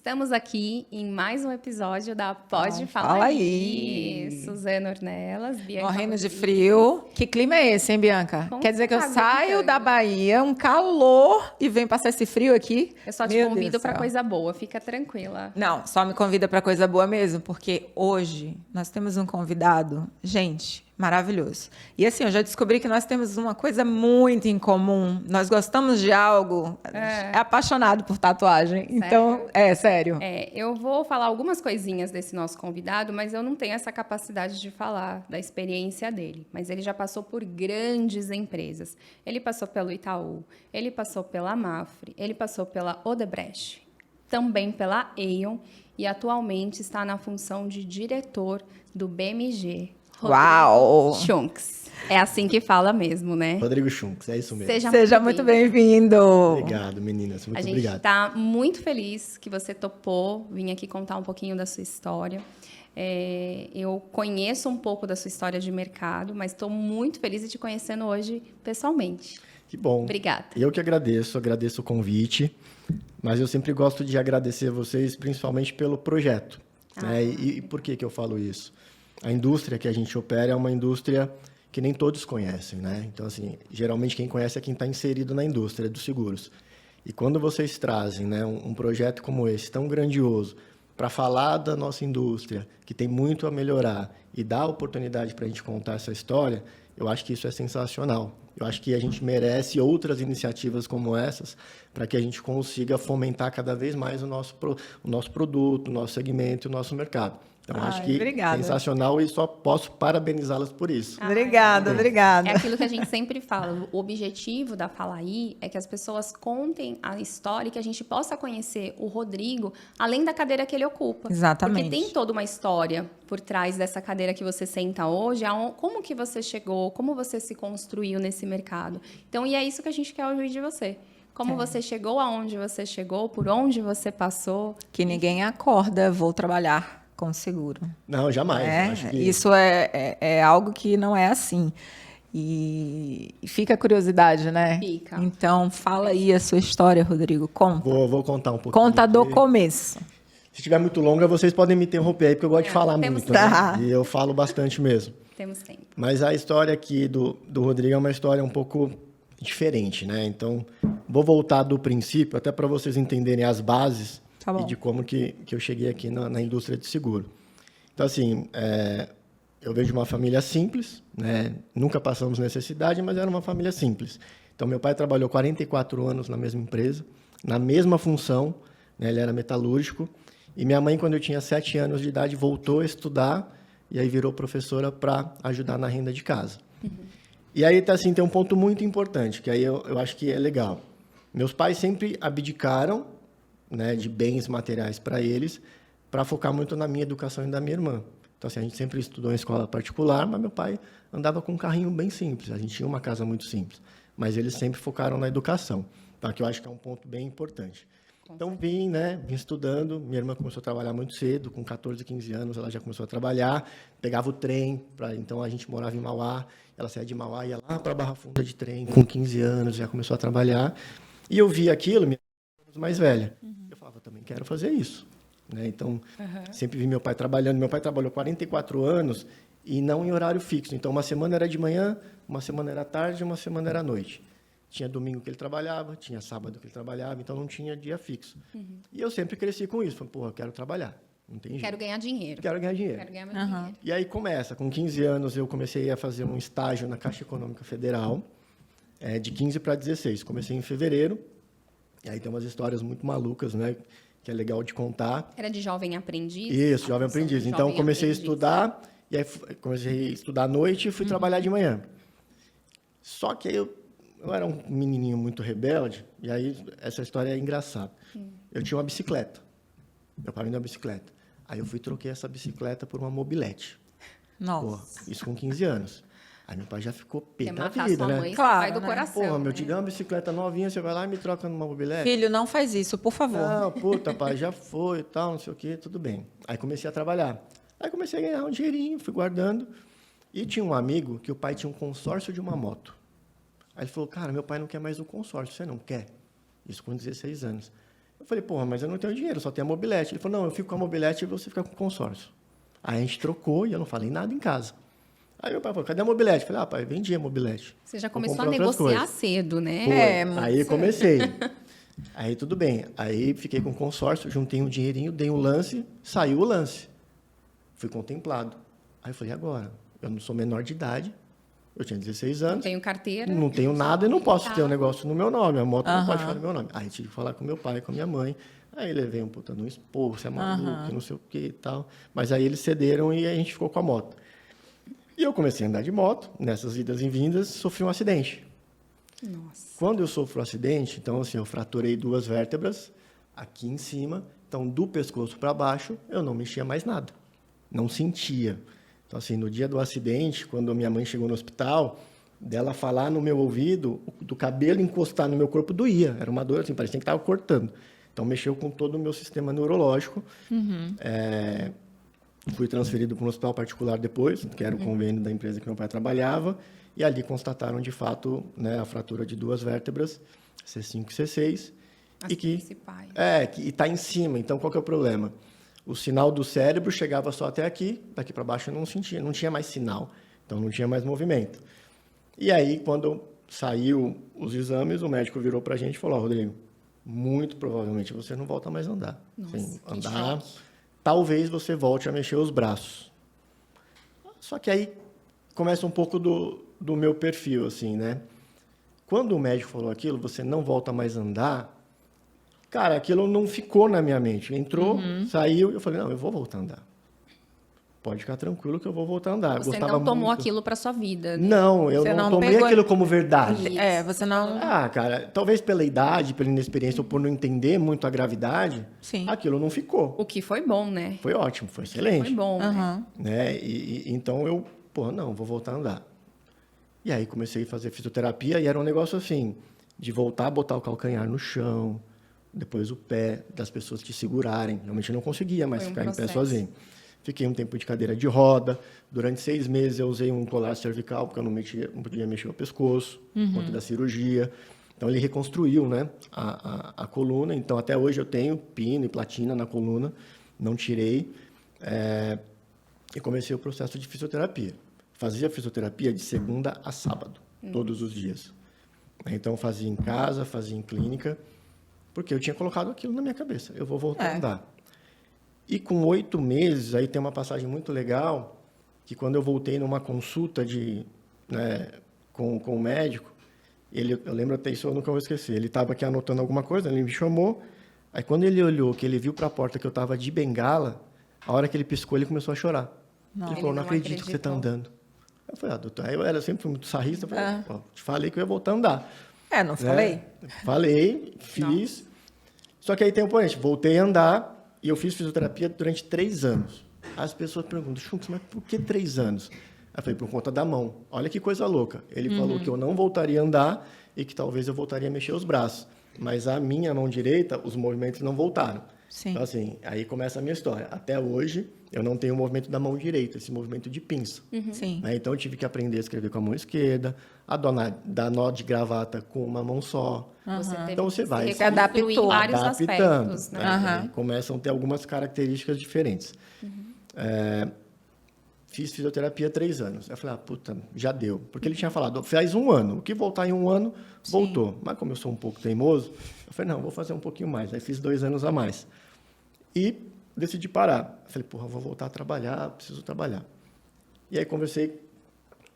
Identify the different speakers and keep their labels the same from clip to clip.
Speaker 1: Estamos aqui em mais um episódio da Pode Falar
Speaker 2: Fala aí.
Speaker 1: Suzana Ornelas, Bianca
Speaker 2: Morrendo de
Speaker 1: Rodrigues.
Speaker 2: frio. Que clima é esse, hein, Bianca?
Speaker 1: Como
Speaker 2: Quer dizer que eu
Speaker 1: você tá
Speaker 2: saio
Speaker 1: aguentando?
Speaker 2: da Bahia, um calor, e venho passar esse frio aqui?
Speaker 1: Eu só te
Speaker 2: Meu
Speaker 1: convido
Speaker 2: Deus do
Speaker 1: para
Speaker 2: céu.
Speaker 1: coisa boa, fica tranquila.
Speaker 2: Não, só me convida para coisa boa mesmo, porque hoje nós temos um convidado, gente, maravilhoso. E assim, eu já descobri que nós temos uma coisa muito em comum. Nós gostamos de algo, é apaixonado por tatuagem. Então, sério.
Speaker 1: Eu vou falar algumas coisinhas desse nosso convidado, mas eu não tenho essa capacidade de falar da experiência dele. Mas ele já passou por grandes empresas. Ele passou pelo Itaú, ele passou pela Mafre, ele passou pela Odebrecht, também pela Aon e atualmente está na função de diretor do BMG.
Speaker 2: Uau!
Speaker 1: Schunks. É assim que fala mesmo, né?
Speaker 3: Rodrigo Schunks, é isso mesmo.
Speaker 2: Seja muito bem-vindo.
Speaker 3: Obrigado, meninas. Muito
Speaker 1: A gente
Speaker 3: obrigado.
Speaker 1: está muito feliz que você topou vir aqui contar um pouquinho da sua história. Eu conheço um pouco da sua história de mercado, mas estou muito feliz de te conhecendo hoje pessoalmente.
Speaker 3: Que bom.
Speaker 1: Obrigada.
Speaker 3: Eu que agradeço o convite, mas eu sempre gosto de agradecer a vocês, principalmente pelo projeto. Né? E por que eu falo isso? A indústria que a gente opera é uma indústria que nem todos conhecem, né? Então, assim, geralmente quem conhece é quem está inserido na indústria dos seguros. E quando vocês trazem, né, um projeto como esse, tão grandioso, para falar da nossa indústria, que tem muito a melhorar, e dar a oportunidade para a gente contar essa história, eu acho que isso é sensacional. Eu acho que a gente merece outras iniciativas como essas, para que a gente consiga fomentar cada vez mais o nosso produto, o nosso segmento, o nosso mercado. Então, acho que
Speaker 2: obrigada.
Speaker 3: sensacional e só posso parabenizá-las por isso.
Speaker 2: Obrigada.
Speaker 1: É aquilo que a gente sempre fala. O objetivo da Fala Aí é que as pessoas contem a história e que a gente possa conhecer o Rodrigo além da cadeira que ele ocupa.
Speaker 2: Exatamente.
Speaker 1: Porque tem toda uma história por trás dessa cadeira que você senta hoje. Como que você chegou, como você se construiu nesse mercado. Então, e é isso que a gente quer ouvir de você. Como você chegou, aonde você chegou, por onde você passou.
Speaker 2: Que ninguém acorda, vou trabalhar com seguro.
Speaker 3: Não, jamais. Eu acho que...
Speaker 2: Isso é algo que não é assim. E fica a curiosidade, né?
Speaker 1: Fica.
Speaker 2: Então, fala aí a sua história, Rodrigo. Conta.
Speaker 3: Vou contar um pouquinho.
Speaker 2: Conta do
Speaker 3: aqui.
Speaker 2: começo.
Speaker 3: Se estiver muito longa, vocês podem me interromper aí, porque eu gosto de falar
Speaker 1: temos
Speaker 3: muito.
Speaker 2: tempo.
Speaker 3: Né? E eu falo bastante mesmo.
Speaker 1: Temos tempo.
Speaker 3: Mas a história aqui do Rodrigo é uma história um pouco diferente, né? Então, vou voltar do princípio, até para vocês entenderem as bases
Speaker 2: Tá bom.
Speaker 3: e de como que eu cheguei aqui na indústria de seguro. Então, assim, eu vejo uma família simples, né? Nunca passamos necessidade, mas era uma família simples. Então, meu pai trabalhou 44 anos na mesma empresa, na mesma função, né? Ele era metalúrgico. E minha mãe, quando eu tinha 7 anos de idade, voltou a estudar e aí virou professora para ajudar na renda de casa. E aí, assim, tem um ponto muito importante, que aí eu acho que é legal. Meus pais sempre abdicaram, né, de bens materiais para eles, para focar muito na minha educação e da minha irmã. Então, assim, a gente sempre estudou em escola particular, mas meu pai andava com um carrinho bem simples. A gente tinha uma casa muito simples, mas eles sempre focaram na educação. Então, que eu acho que é um ponto bem importante. Então, vim estudando. Minha irmã começou a trabalhar muito cedo, com 14, 15 anos, ela já começou a trabalhar. Pegava o trem, então a gente morava em Mauá, ela saía de Mauá e ia lá para Barra Funda de trem, com 15 anos, já começou a trabalhar. E eu via aquilo, minha irmã mais velha. Eu falava, também quero fazer isso. Né? Então, sempre vi meu pai trabalhando. Meu pai trabalhou 44 anos e não em horário fixo. Então, uma semana era de manhã, uma semana era tarde, uma semana era à noite. Tinha domingo que ele trabalhava, tinha sábado que ele trabalhava, então não tinha dia fixo. E eu sempre cresci com isso. Falei, eu quero trabalhar, não tem jeito.
Speaker 1: Quero ganhar dinheiro.
Speaker 3: Quero ganhar dinheiro.
Speaker 1: Quero ganhar meu dinheiro.
Speaker 3: E aí começa, com 15 anos eu comecei a fazer um estágio na Caixa Econômica Federal, de 15 para 16. Comecei em fevereiro, e aí tem umas histórias muito malucas, né, que é legal de contar.
Speaker 1: Era de jovem aprendiz?
Speaker 3: Isso, jovem aprendiz. Então, comecei a estudar, e aí comecei a estudar à noite e fui trabalhar de manhã. Só que aí eu era um menininho muito rebelde, e aí essa história é engraçada. Eu tinha uma bicicleta. Meu pai me deu uma bicicleta. Aí eu fui e troquei essa bicicleta por uma mobilete.
Speaker 2: Nossa.
Speaker 3: Isso com 15 anos. Aí meu pai já ficou pé
Speaker 1: Quer
Speaker 3: da
Speaker 1: matar
Speaker 3: vida,
Speaker 1: sua
Speaker 3: né?
Speaker 1: mãe,
Speaker 2: Claro,
Speaker 1: pai do
Speaker 2: né?
Speaker 1: coração.
Speaker 3: Porra,
Speaker 1: né?
Speaker 3: te dei uma bicicleta novinha, você vai lá e me troca numa mobilete?
Speaker 2: Filho, não faz isso, por favor.
Speaker 3: Não, puta, pai, já foi e tal, não sei o quê, tudo bem. Aí comecei a trabalhar. Aí comecei a ganhar um dinheirinho, fui guardando. E tinha um amigo que o pai tinha um consórcio de uma moto. Aí ele falou, cara, meu pai não quer mais o consórcio, você não quer? Isso com 16 anos. Eu falei, porra, mas eu não tenho dinheiro, só tenho a mobilete. Ele falou, não, eu fico com a mobilete e você fica com o consórcio. Aí a gente trocou e eu não falei nada em casa. Aí meu pai falou, cadê a mobilete? Eu falei, pai, vendi a mobilete.
Speaker 1: Você já
Speaker 3: Vou
Speaker 1: começou a
Speaker 3: comprar outras
Speaker 1: negociar
Speaker 3: coisas.
Speaker 1: cedo, né?
Speaker 3: Foi. Aí comecei. Aí tudo bem. Aí fiquei com o consórcio, juntei um dinheirinho, dei um lance, saiu o lance. Fui contemplado. Aí eu falei, agora? Eu não sou menor de idade, eu tinha 16 anos.
Speaker 1: Não tenho carteira.
Speaker 3: Não tenho nada e não posso ter um
Speaker 1: Tá.
Speaker 3: negócio no meu nome. A moto não pode ficar no meu nome. Aí tive que falar com meu pai, com a minha mãe. Aí levei um puta no esporro, você é maluco, não sei o que e tal. Mas aí eles cederam e a gente ficou com a moto. E eu comecei a andar de moto, nessas idas e vindas, sofri um acidente.
Speaker 1: Nossa.
Speaker 3: Quando eu sofro um acidente, então assim, eu fraturei 2 vértebras aqui em cima. Então, do pescoço para baixo, eu não mexia mais nada. Não sentia. Então, assim, no dia do acidente, quando minha mãe chegou no hospital, dela falar no meu ouvido, do cabelo encostar no meu corpo doía. Era uma dor, assim, parecia que estava cortando. Então, mexeu com todo o meu sistema neurológico. Fui transferido para um hospital particular depois, que era o convênio da empresa que meu pai trabalhava, e ali constataram, de fato, né, a fratura de 2 vértebras, C5 e C6.
Speaker 1: As
Speaker 3: E que
Speaker 1: principais.
Speaker 3: que está em cima. Então, qual que é o problema? O sinal do cérebro chegava só até aqui, daqui para baixo eu não sentia, não tinha mais sinal, então não tinha mais movimento. E aí, quando saiu os exames, o médico virou para a gente e falou, Rodrigo, muito provavelmente você não volta mais a andar.
Speaker 1: Nossa,
Speaker 3: Assim,
Speaker 1: que
Speaker 3: andar,
Speaker 1: choque.
Speaker 3: talvez você volte a mexer os braços. Só que aí começa um pouco do meu perfil, assim, né? Quando o médico falou aquilo, você não volta mais a andar, cara, aquilo não ficou na minha mente. Entrou, saiu, eu falei, não, eu vou voltar a andar. Pode ficar tranquilo que eu vou voltar a andar. Eu
Speaker 1: Você
Speaker 3: gostava
Speaker 1: não tomou
Speaker 3: muito.
Speaker 1: aquilo para sua vida. Né?
Speaker 3: Não, eu
Speaker 2: Você
Speaker 3: não
Speaker 2: não
Speaker 3: tomei
Speaker 2: pegou-
Speaker 3: aquilo como verdade.
Speaker 2: Você não...
Speaker 3: Ah, cara, talvez pela idade, pela inexperiência, ou por não entender muito a gravidade,
Speaker 2: Sim.
Speaker 3: aquilo não ficou.
Speaker 1: O que foi bom, né?
Speaker 3: Foi ótimo, foi excelente.
Speaker 1: Foi bom, né?
Speaker 2: Aham.
Speaker 3: Né? Então eu, não, vou voltar a andar. E aí comecei a fazer fisioterapia e era um negócio assim, de voltar a botar o calcanhar no chão, depois o pé, das pessoas te segurarem. Realmente eu não conseguia mais
Speaker 1: Foi um
Speaker 3: ficar em pé
Speaker 1: processo.
Speaker 3: sozinho. Fiquei um tempo de cadeira de roda. Durante 6 meses eu usei um colar cervical, porque eu não podia mexer o pescoço, por conta da cirurgia. Então ele reconstruiu, né, a coluna. Então até hoje eu tenho pino e platina na coluna, não tirei. E comecei o processo de fisioterapia. Fazia fisioterapia de segunda a sábado, todos os dias. Então fazia em casa, fazia em clínica, porque eu tinha colocado aquilo na minha cabeça. Eu vou voltar a andar. E com 8 meses, aí tem uma passagem muito legal, que quando eu voltei numa consulta com o médico, eu lembro até isso, eu nunca vou esquecer. Ele estava aqui anotando alguma coisa, ele me chamou. Aí quando ele olhou, que ele viu para a porta que eu estava de bengala, a hora que ele piscou, ele começou a chorar. Ele falou, não acredito que você está andando. Eu falei, doutor, aí eu sempre fui muito sarrista, eu falei, te falei que eu ia voltar a andar.
Speaker 2: Não falei?
Speaker 3: Né? Falei, fiz. Só que aí tem um ponto, voltei a andar e eu fiz fisioterapia durante 3 anos. As pessoas perguntam, Chunks, mas por que 3 anos? Eu falei, por conta da mão. Olha que coisa louca. Ele falou que eu não voltaria a andar e que talvez eu voltaria a mexer os braços. Mas a minha mão direita, os movimentos não voltaram.
Speaker 2: Sim.
Speaker 3: Então, assim, aí começa a minha história. Até hoje, eu não tenho o movimento da mão direita, esse movimento de pinça.
Speaker 2: Sim.
Speaker 3: Né? Então, eu tive que aprender a escrever com a mão esquerda, dar nó de gravata com uma mão só.
Speaker 1: Você teve
Speaker 3: Então, você
Speaker 1: que
Speaker 3: vai
Speaker 1: se reconstruir
Speaker 2: adaptou.
Speaker 1: em vários
Speaker 3: adaptando,
Speaker 1: aspectos, né?
Speaker 3: né? E começam a ter algumas características diferentes. Fiz fisioterapia 3 anos. Eu falei, puta, já deu. Porque ele tinha falado, faz 1 ano. O que voltar em 1 ano, voltou. Mas como eu sou um pouco teimoso, eu falei, não, vou fazer um pouquinho mais. Aí fiz 2 anos a mais. E decidi parar. Eu falei, vou voltar a trabalhar, preciso trabalhar. E aí conversei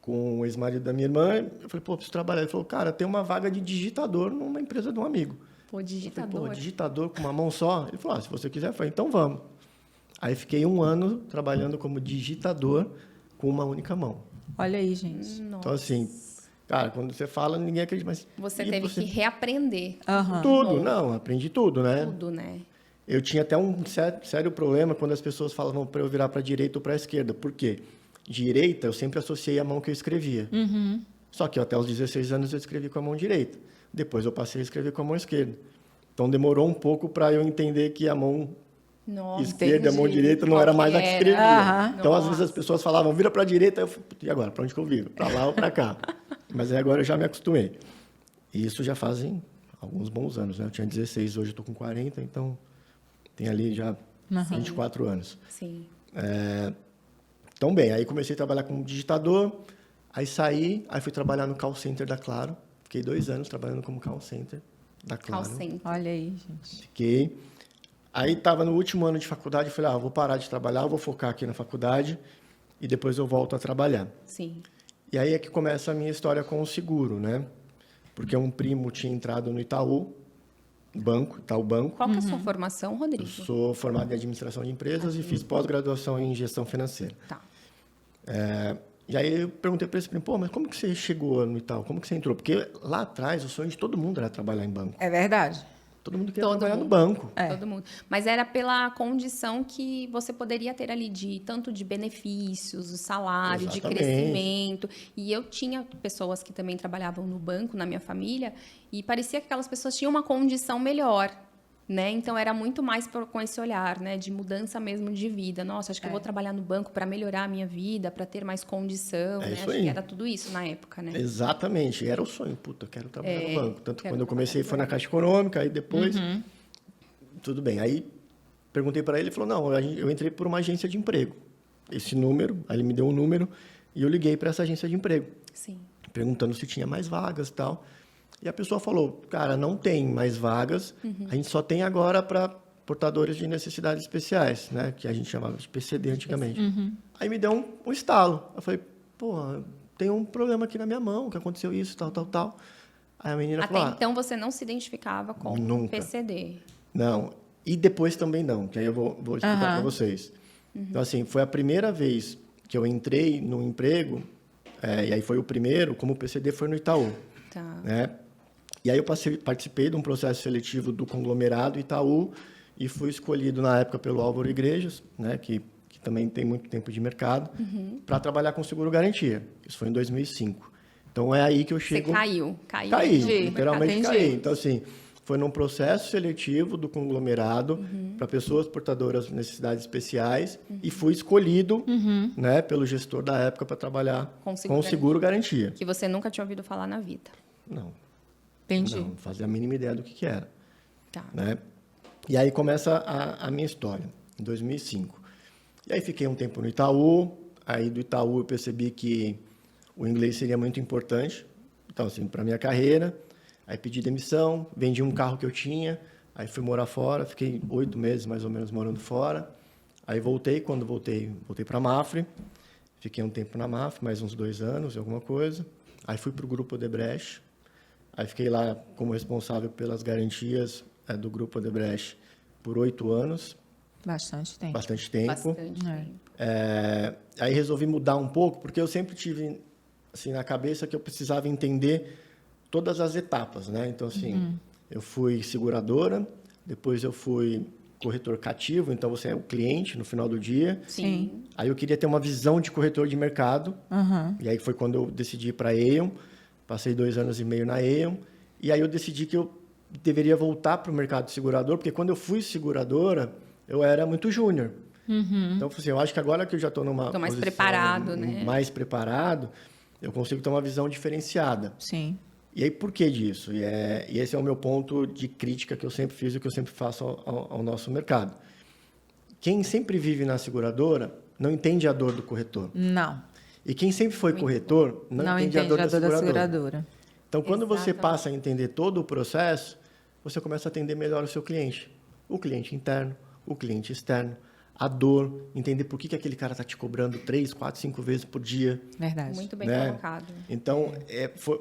Speaker 3: com o ex-marido da minha irmã. Eu falei, preciso trabalhar. Ele falou, cara, tem uma vaga de digitador numa empresa de um amigo.
Speaker 1: Pô, digitador.
Speaker 3: Eu falei, digitador com uma mão só? Ele falou, se você quiser. Eu falei, então vamos. Aí fiquei 1 ano trabalhando como digitador com uma única mão.
Speaker 2: Olha aí, gente.
Speaker 3: Então, assim, cara, quando você fala, ninguém acredita. Mas
Speaker 1: Você teve que reaprender
Speaker 3: tudo, não, aprendi tudo, né?
Speaker 1: tudo, né?
Speaker 3: Eu tinha até um sério problema quando as pessoas falavam para eu virar para a direita ou para a esquerda. Por quê? Direita, eu sempre associei a mão que eu escrevia. Só que até os 16 anos eu escrevi com a mão direita. Depois eu passei a escrever com a mão esquerda. Então demorou um pouco para eu entender que a mão
Speaker 1: Nossa,
Speaker 3: esquerda e a mão
Speaker 1: entendi.
Speaker 3: direita não
Speaker 1: Qual
Speaker 3: era
Speaker 1: que
Speaker 3: mais a que
Speaker 1: era?
Speaker 3: escrevia. Então, às
Speaker 1: Nossa.
Speaker 3: vezes, as pessoas falavam, vira para a direita, eu falei, e agora? Para onde que eu viro? Para lá ou para cá? Mas aí agora eu já me acostumei. E isso já fazem alguns bons anos, né? Eu tinha 16, hoje eu estou com 40, então tem ali já 24 anos.
Speaker 1: Sim.
Speaker 3: Então, bem, aí comecei a trabalhar como digitador, aí saí, aí fui trabalhar no call center da Claro. Fiquei 2 anos trabalhando como call center da Claro.
Speaker 1: Call center.
Speaker 2: Olha aí, gente.
Speaker 3: Fiquei. Aí estava no último ano de faculdade, eu falei, vou parar de trabalhar, vou focar aqui na faculdade e depois eu volto a trabalhar.
Speaker 1: Sim.
Speaker 3: E aí é que começa a minha história com o seguro, né? Porque um primo tinha entrado no Itaú Banco.
Speaker 1: Qual que é a sua formação, Rodrigo?
Speaker 3: Eu sou formado em administração de empresas e fiz pós-graduação em gestão financeira.
Speaker 1: Tá.
Speaker 3: E aí eu perguntei para esse primo, mas como que você chegou no Itaú? Como que você entrou? Porque lá atrás o sonho de todo mundo era trabalhar em banco.
Speaker 2: É verdade.
Speaker 3: Todo mundo queria
Speaker 1: Todo
Speaker 3: trabalhar
Speaker 1: mundo.
Speaker 3: no banco.
Speaker 1: Todo mundo. Mas era pela condição que você poderia ter ali de tanto de benefícios, o salário, de
Speaker 3: Exatamente.
Speaker 1: crescimento. E eu tinha pessoas que também trabalhavam no banco na minha família e parecia que aquelas pessoas tinham uma condição melhor, né? Então era muito mais com esse olhar, né, de mudança mesmo de vida. Nossa, acho que eu vou trabalhar no banco para melhorar a minha vida, para ter mais condição, né?
Speaker 3: isso
Speaker 1: Acho
Speaker 3: aí.
Speaker 1: que era tudo isso na época, né?
Speaker 3: Exatamente. Era o sonho. Puta, eu quero trabalhar no banco. Tanto que
Speaker 1: quero
Speaker 3: quando eu comecei
Speaker 1: trabalhar no
Speaker 3: foi na Caixa Econômica, aí depois... Tudo bem. Aí perguntei para ele, ele falou, não, eu entrei por uma agência de emprego. Esse número, aí ele me deu um número e eu liguei para essa agência de emprego,
Speaker 1: Sim.
Speaker 3: perguntando se tinha mais vagas e tal. E a pessoa falou, cara, não tem mais vagas, a gente só tem agora para portadores de necessidades especiais, né? Que a gente chamava de PCD antigamente. Aí me deu um estalo. Eu falei, tem um problema aqui na minha mão, que aconteceu isso, tal. Aí a menina
Speaker 1: Até
Speaker 3: falou,
Speaker 1: então você não se identificava com
Speaker 3: Nunca.
Speaker 1: PCD.
Speaker 3: não, e depois também não, que aí eu vou explicar para vocês. Então, assim, foi a primeira vez que eu entrei no emprego, e aí foi o primeiro, como PCD foi no Itaú,
Speaker 1: Tá.
Speaker 3: né? E aí eu participei de um processo seletivo do conglomerado Itaú e fui escolhido na época pelo Álvaro Igrejas, né, que também tem muito tempo de mercado, para trabalhar com seguro garantia. Isso foi em 2005. Então é aí que eu chego.
Speaker 1: Você caiu.
Speaker 3: Caí,
Speaker 2: Entendi.
Speaker 3: literalmente
Speaker 2: Entendi.
Speaker 3: caí. Então, assim, foi num processo seletivo do conglomerado para pessoas portadoras de necessidades especiais e fui escolhido, né, pelo gestor da época para trabalhar
Speaker 1: Com
Speaker 3: com o seguro garantia.
Speaker 1: Que você nunca tinha ouvido falar na vida.
Speaker 3: Não,
Speaker 2: Entendi.
Speaker 3: não fazia a mínima ideia do que era.
Speaker 1: Tá.
Speaker 3: Né? E aí começa a minha história, em 2005. E aí fiquei um tempo no Itaú, aí do Itaú eu percebi que o inglês seria muito importante, então assim, para minha carreira, aí pedi demissão, vendi um carro que eu tinha, aí fui morar fora, fiquei 8 meses mais ou menos morando fora, aí quando voltei para a Mafre, fiquei um tempo na Mafre, mais uns 2 anos, alguma coisa, aí fui para o Grupo Odebrecht, aí fiquei lá como responsável pelas garantias do Grupo Odebrecht por 8 anos.
Speaker 2: Bastante tempo.
Speaker 3: Bastante tempo.
Speaker 1: Bastante tempo.
Speaker 3: Aí resolvi mudar um pouco, porque eu sempre tive assim, na cabeça que eu precisava entender todas as etapas, né? Então, assim, eu fui seguradora, depois eu fui corretor cativo, então você é o cliente no final do dia.
Speaker 1: Sim.
Speaker 3: Aí eu queria ter uma visão de corretor de mercado, e aí foi quando eu decidi ir para a Aon, passei 2 anos e meio na Aon, e aí eu decidi que eu deveria voltar para o mercado segurador, porque quando eu fui seguradora, eu era muito júnior. Então, assim, eu acho que agora que eu já estou numa
Speaker 1: Tô mais
Speaker 3: posição
Speaker 1: preparado, né?
Speaker 3: mais preparado, eu consigo ter uma visão diferenciada.
Speaker 2: Sim.
Speaker 3: E aí, por que disso? E esse é o meu ponto de crítica que eu sempre fiz e que eu sempre faço ao nosso mercado. Quem sempre vive na seguradora não entende a dor do corretor.
Speaker 2: Não.
Speaker 3: E quem sempre foi corretor não entende a dor da seguradora. Então, quando você passa a entender todo o processo, você começa a atender melhor o seu cliente. O cliente interno, o cliente externo, a dor, entender por que aquele cara está te cobrando 3, 4, 5 vezes por dia.
Speaker 2: Verdade.
Speaker 1: Muito bem
Speaker 3: Né?
Speaker 1: colocado.
Speaker 3: Então,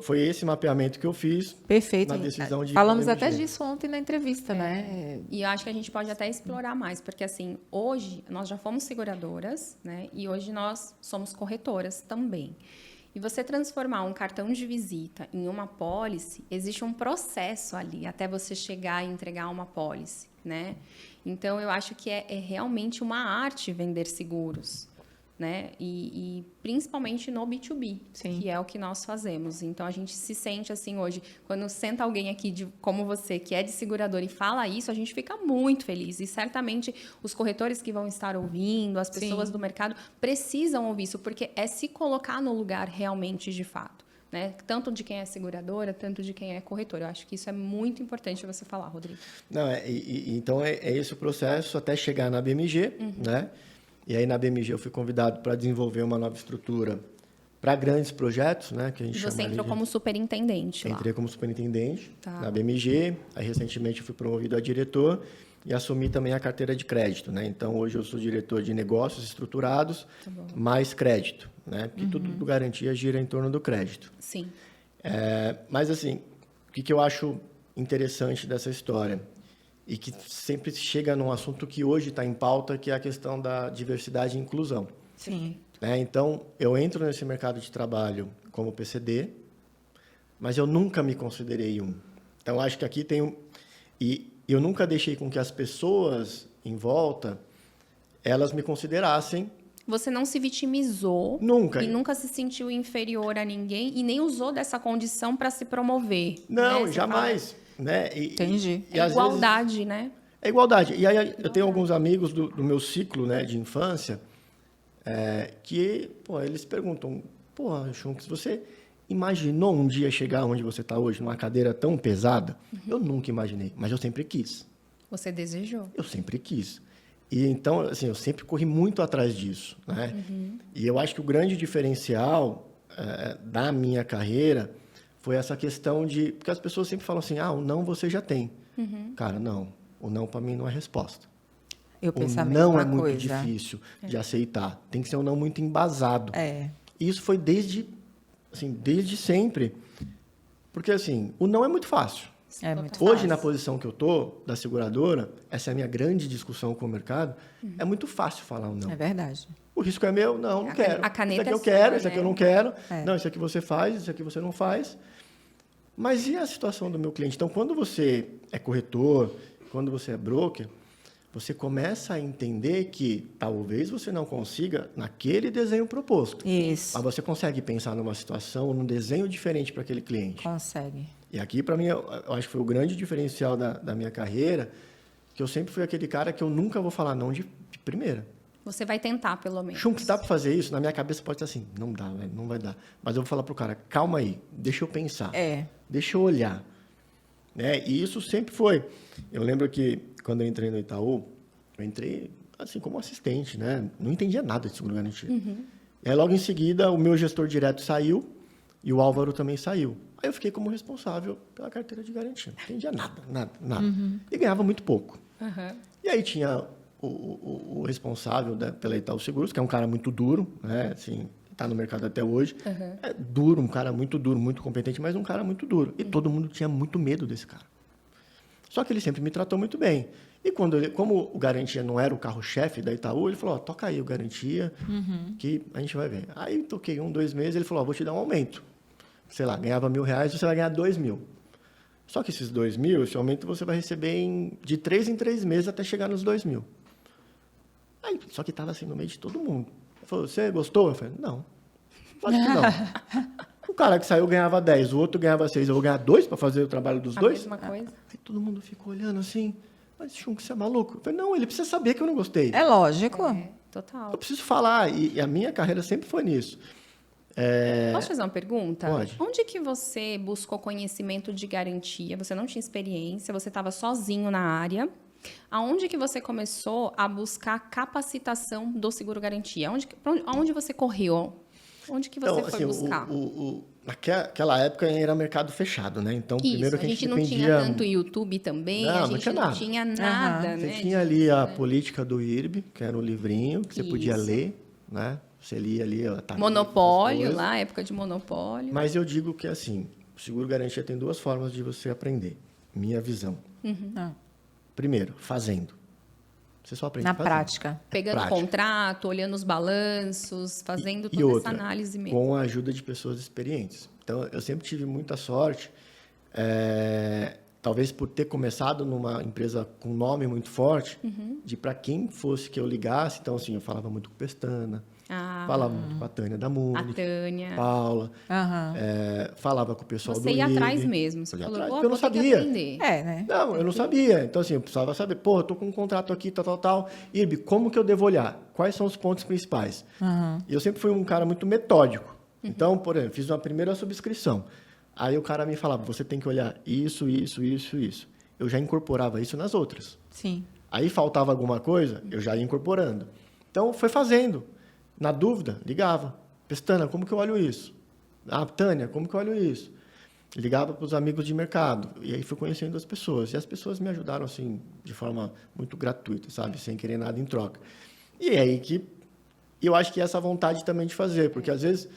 Speaker 3: foi esse mapeamento que eu fiz.
Speaker 2: Perfeito.
Speaker 3: Na decisão de
Speaker 2: Falamos
Speaker 3: ir para a
Speaker 2: até
Speaker 3: MG.
Speaker 2: disso ontem na entrevista, né?
Speaker 1: E eu acho que a gente pode até explorar mais, porque assim, hoje nós já fomos seguradoras, né? E hoje nós somos corretoras também. E você transformar um cartão de visita em uma pólice, existe um processo ali até você chegar e entregar uma pólice, né? Então, eu acho que é realmente uma arte vender seguros, né? E principalmente no B2B,
Speaker 2: Sim.
Speaker 1: que é o que nós fazemos. Então, a gente se sente assim hoje, quando senta alguém aqui como você, que é de seguradora e fala isso, a gente fica muito feliz. E certamente os corretores que vão estar ouvindo, as pessoas
Speaker 2: Sim.
Speaker 1: do mercado, precisam ouvir isso, porque é se colocar no lugar realmente de fato. né? Tanto de quem é seguradora, tanto de quem é corretora. Eu acho que isso é muito importante você falar, Rodrigo.
Speaker 3: Não, então é esse o processo até chegar na BMG, né? E aí na BMG eu fui convidado para desenvolver uma nova estrutura para grandes projetos, né? Que a gente
Speaker 1: E
Speaker 3: chama
Speaker 1: você
Speaker 3: ali
Speaker 1: entrou como superintendente lá.
Speaker 3: Entrei como superintendente
Speaker 1: Tá.
Speaker 3: na BMG, aí recentemente eu fui promovido a diretor e assumi também a carteira de crédito, né? Então hoje eu sou diretor de negócios estruturados, mais crédito, né? Porque tudo do garantia gira em torno do crédito.
Speaker 1: Sim.
Speaker 3: Mas assim, o que eu acho interessante dessa história e que sempre chega num assunto que hoje está em pauta, que é a questão da diversidade e inclusão.
Speaker 2: Sim.
Speaker 3: Né? Então, eu entro nesse mercado de trabalho como PCD, mas eu nunca me considerei um. Então, acho que aqui tem um... E eu nunca deixei com que as pessoas em volta, elas me considerassem.
Speaker 1: Você não se vitimizou.
Speaker 3: Nunca.
Speaker 1: E nunca se sentiu inferior a ninguém e nem usou dessa condição para se promover.
Speaker 3: Não,
Speaker 1: né? Você
Speaker 3: jamais. Né?
Speaker 2: Entendi.
Speaker 3: E
Speaker 1: É
Speaker 3: às
Speaker 1: igualdade,
Speaker 3: vezes,
Speaker 1: né?
Speaker 3: é igualdade. E aí eu tenho alguns amigos do meu ciclo, né, de infância, que, pô, eles perguntam, pô, Chunks, você imaginou um dia chegar onde você está hoje, numa cadeira tão pesada? Eu nunca imaginei, mas eu sempre quis.
Speaker 1: Você desejou.
Speaker 3: Eu sempre quis. E então, assim, eu sempre corri muito atrás disso, né? E eu acho que o grande diferencial da minha carreira foi essa questão de... Porque as pessoas sempre falam assim, o não você já tem. Cara, não. O não para mim não é resposta.
Speaker 2: Eu
Speaker 3: O
Speaker 2: penso a
Speaker 3: não
Speaker 2: mesma
Speaker 3: é muito
Speaker 2: coisa.
Speaker 3: difícil de aceitar. Tem que ser um não muito embasado.
Speaker 2: É.
Speaker 3: E isso foi desde sempre. Porque, assim, o não é muito fácil.
Speaker 2: É muito
Speaker 3: Hoje,
Speaker 2: fácil.
Speaker 3: na posição que eu tô da seguradora, essa é a minha grande discussão com o mercado, é muito fácil falar um não.
Speaker 2: É verdade.
Speaker 3: O risco é meu? Não, não
Speaker 1: A
Speaker 3: quero.
Speaker 1: a caneta
Speaker 3: Isso aqui
Speaker 1: é
Speaker 3: eu quero,
Speaker 1: sua,
Speaker 3: isso aqui
Speaker 1: né?
Speaker 3: eu não quero.
Speaker 2: É.
Speaker 3: Não, isso aqui você faz, isso aqui você não faz. Mas e a situação do meu cliente? Então, quando você é corretor, quando você é broker, você começa a entender que talvez você não consiga naquele desenho proposto.
Speaker 2: Isso.
Speaker 3: Mas você consegue pensar numa situação, num desenho diferente para aquele cliente.
Speaker 2: Consegue.
Speaker 3: E aqui, para mim, eu acho que foi o grande diferencial da minha carreira, que eu sempre fui aquele cara que eu nunca vou falar não de primeira.
Speaker 1: Você vai tentar, pelo menos.
Speaker 3: Chunks, dá para fazer isso? Na minha cabeça pode ser assim, não dá, velho, não vai dar. Mas eu vou falar pro cara, calma aí, deixa eu pensar, deixa eu olhar. Né? E isso sempre foi. Eu lembro que quando eu entrei no Itaú, eu entrei assim como assistente, né? Não entendia nada de seguro garantia. E aí logo em seguida o meu gestor direto saiu e o Álvaro também saiu. Aí eu fiquei como responsável pela carteira de garantia. Não entendia nada. E ganhava muito pouco. E aí tinha o responsável pela Itaú Seguros, que é um cara muito duro, né? Assim, está no mercado até hoje. É duro, um cara muito duro, muito competente, mas um cara muito duro. E todo mundo tinha muito medo desse cara. Só que ele sempre me tratou muito bem. E como o Garantia não era o carro-chefe da Itaú, ele falou, toca aí o Garantia, que a gente vai ver. Aí toquei 2 meses, ele falou, vou te dar um aumento. Sei lá, ganhava R$1.000, você vai ganhar 2.000. Só que esses 2.000, esse aumento você vai receber de 3 em 3 meses até chegar nos 2.000. Aí, só que estava assim no meio de todo mundo. Ele falou, você gostou? Eu falei, não. Lógico que não. O cara que saiu ganhava 10, o outro ganhava 6. Eu vou ganhar 2 para fazer o trabalho dos
Speaker 1: A
Speaker 3: dois?
Speaker 1: mesma coisa.
Speaker 3: Aí todo mundo ficou olhando assim. Mas, Chunks, você é maluco? Eu falei, não, ele precisa saber que eu não gostei.
Speaker 2: É lógico.
Speaker 1: Total.
Speaker 3: Eu preciso falar. E a minha carreira sempre foi nisso.
Speaker 1: Posso fazer uma pergunta?
Speaker 3: Pode.
Speaker 1: Onde que você buscou conhecimento de garantia? Você não tinha experiência, você estava sozinho na área. Aonde que você começou a buscar capacitação do seguro garantia? Aonde você correu? Onde que você foi buscar?
Speaker 3: Naquela época era mercado fechado, né? Então,
Speaker 1: Isso,
Speaker 3: primeiro que
Speaker 1: a gente não
Speaker 3: dependia...
Speaker 1: tinha tanto YouTube também,
Speaker 3: Não,
Speaker 1: a
Speaker 3: não
Speaker 1: gente
Speaker 3: tinha
Speaker 1: não
Speaker 3: nada.
Speaker 1: tinha nada,
Speaker 3: Você
Speaker 1: né?
Speaker 3: tinha ali a política do IRB, que era um livrinho que você podia
Speaker 1: Isso.
Speaker 3: ler, né? Você lia ali... a tarifa,
Speaker 1: Monopólio,
Speaker 3: as coisas.
Speaker 1: lá, época de monopólio.
Speaker 3: Mas eu digo que, assim, o seguro garantia tem 2 formas de você aprender. Minha visão.
Speaker 2: Ah,
Speaker 3: Primeiro, fazendo. Você só aprende
Speaker 2: na
Speaker 3: fazendo.
Speaker 2: prática.
Speaker 1: Pegando
Speaker 3: prática.
Speaker 1: contrato, olhando os balanços, fazendo
Speaker 3: E
Speaker 1: toda
Speaker 3: outra,
Speaker 1: essa análise mesmo.
Speaker 3: com a ajuda de pessoas experientes. Então, eu sempre tive muita sorte, talvez por ter começado numa empresa com nome muito forte, de para quem fosse que eu ligasse. Então, assim, eu falava muito com Pestana, falava muito com a Tânia da
Speaker 1: A
Speaker 3: Muni,
Speaker 1: Tânia.
Speaker 3: Paula,
Speaker 2: Aham.
Speaker 3: falava com o pessoal do
Speaker 1: Você ia
Speaker 3: IRB.
Speaker 1: atrás mesmo. Você
Speaker 3: Eu ia
Speaker 1: falou,
Speaker 3: atrás,
Speaker 1: "Ó,
Speaker 3: porque eu não
Speaker 1: vou ter que
Speaker 3: sabia.
Speaker 1: aprender."
Speaker 2: É, né?
Speaker 3: Não, eu não sabia. Então, assim, eu precisava saber, eu tô com um contrato aqui, tal. IRB, como que eu devo olhar? Quais são os pontos principais? E eu sempre fui um cara muito metódico. Então, por exemplo, fiz uma primeira subscrição. Aí o cara me falava, você tem que olhar isso, isso, isso, isso. Eu já incorporava isso nas outras.
Speaker 2: Sim.
Speaker 3: Aí faltava alguma coisa, eu já ia incorporando. Então, foi fazendo. Na dúvida, ligava. Pestana, como que eu olho isso? Ah, Tânia, como que eu olho isso? Ligava para os amigos de mercado. E aí fui conhecendo as pessoas. E as pessoas me ajudaram, assim, de forma muito gratuita, sabe? Sem querer nada em troca. E é aí que eu acho que essa vontade também de fazer. Porque, às vezes,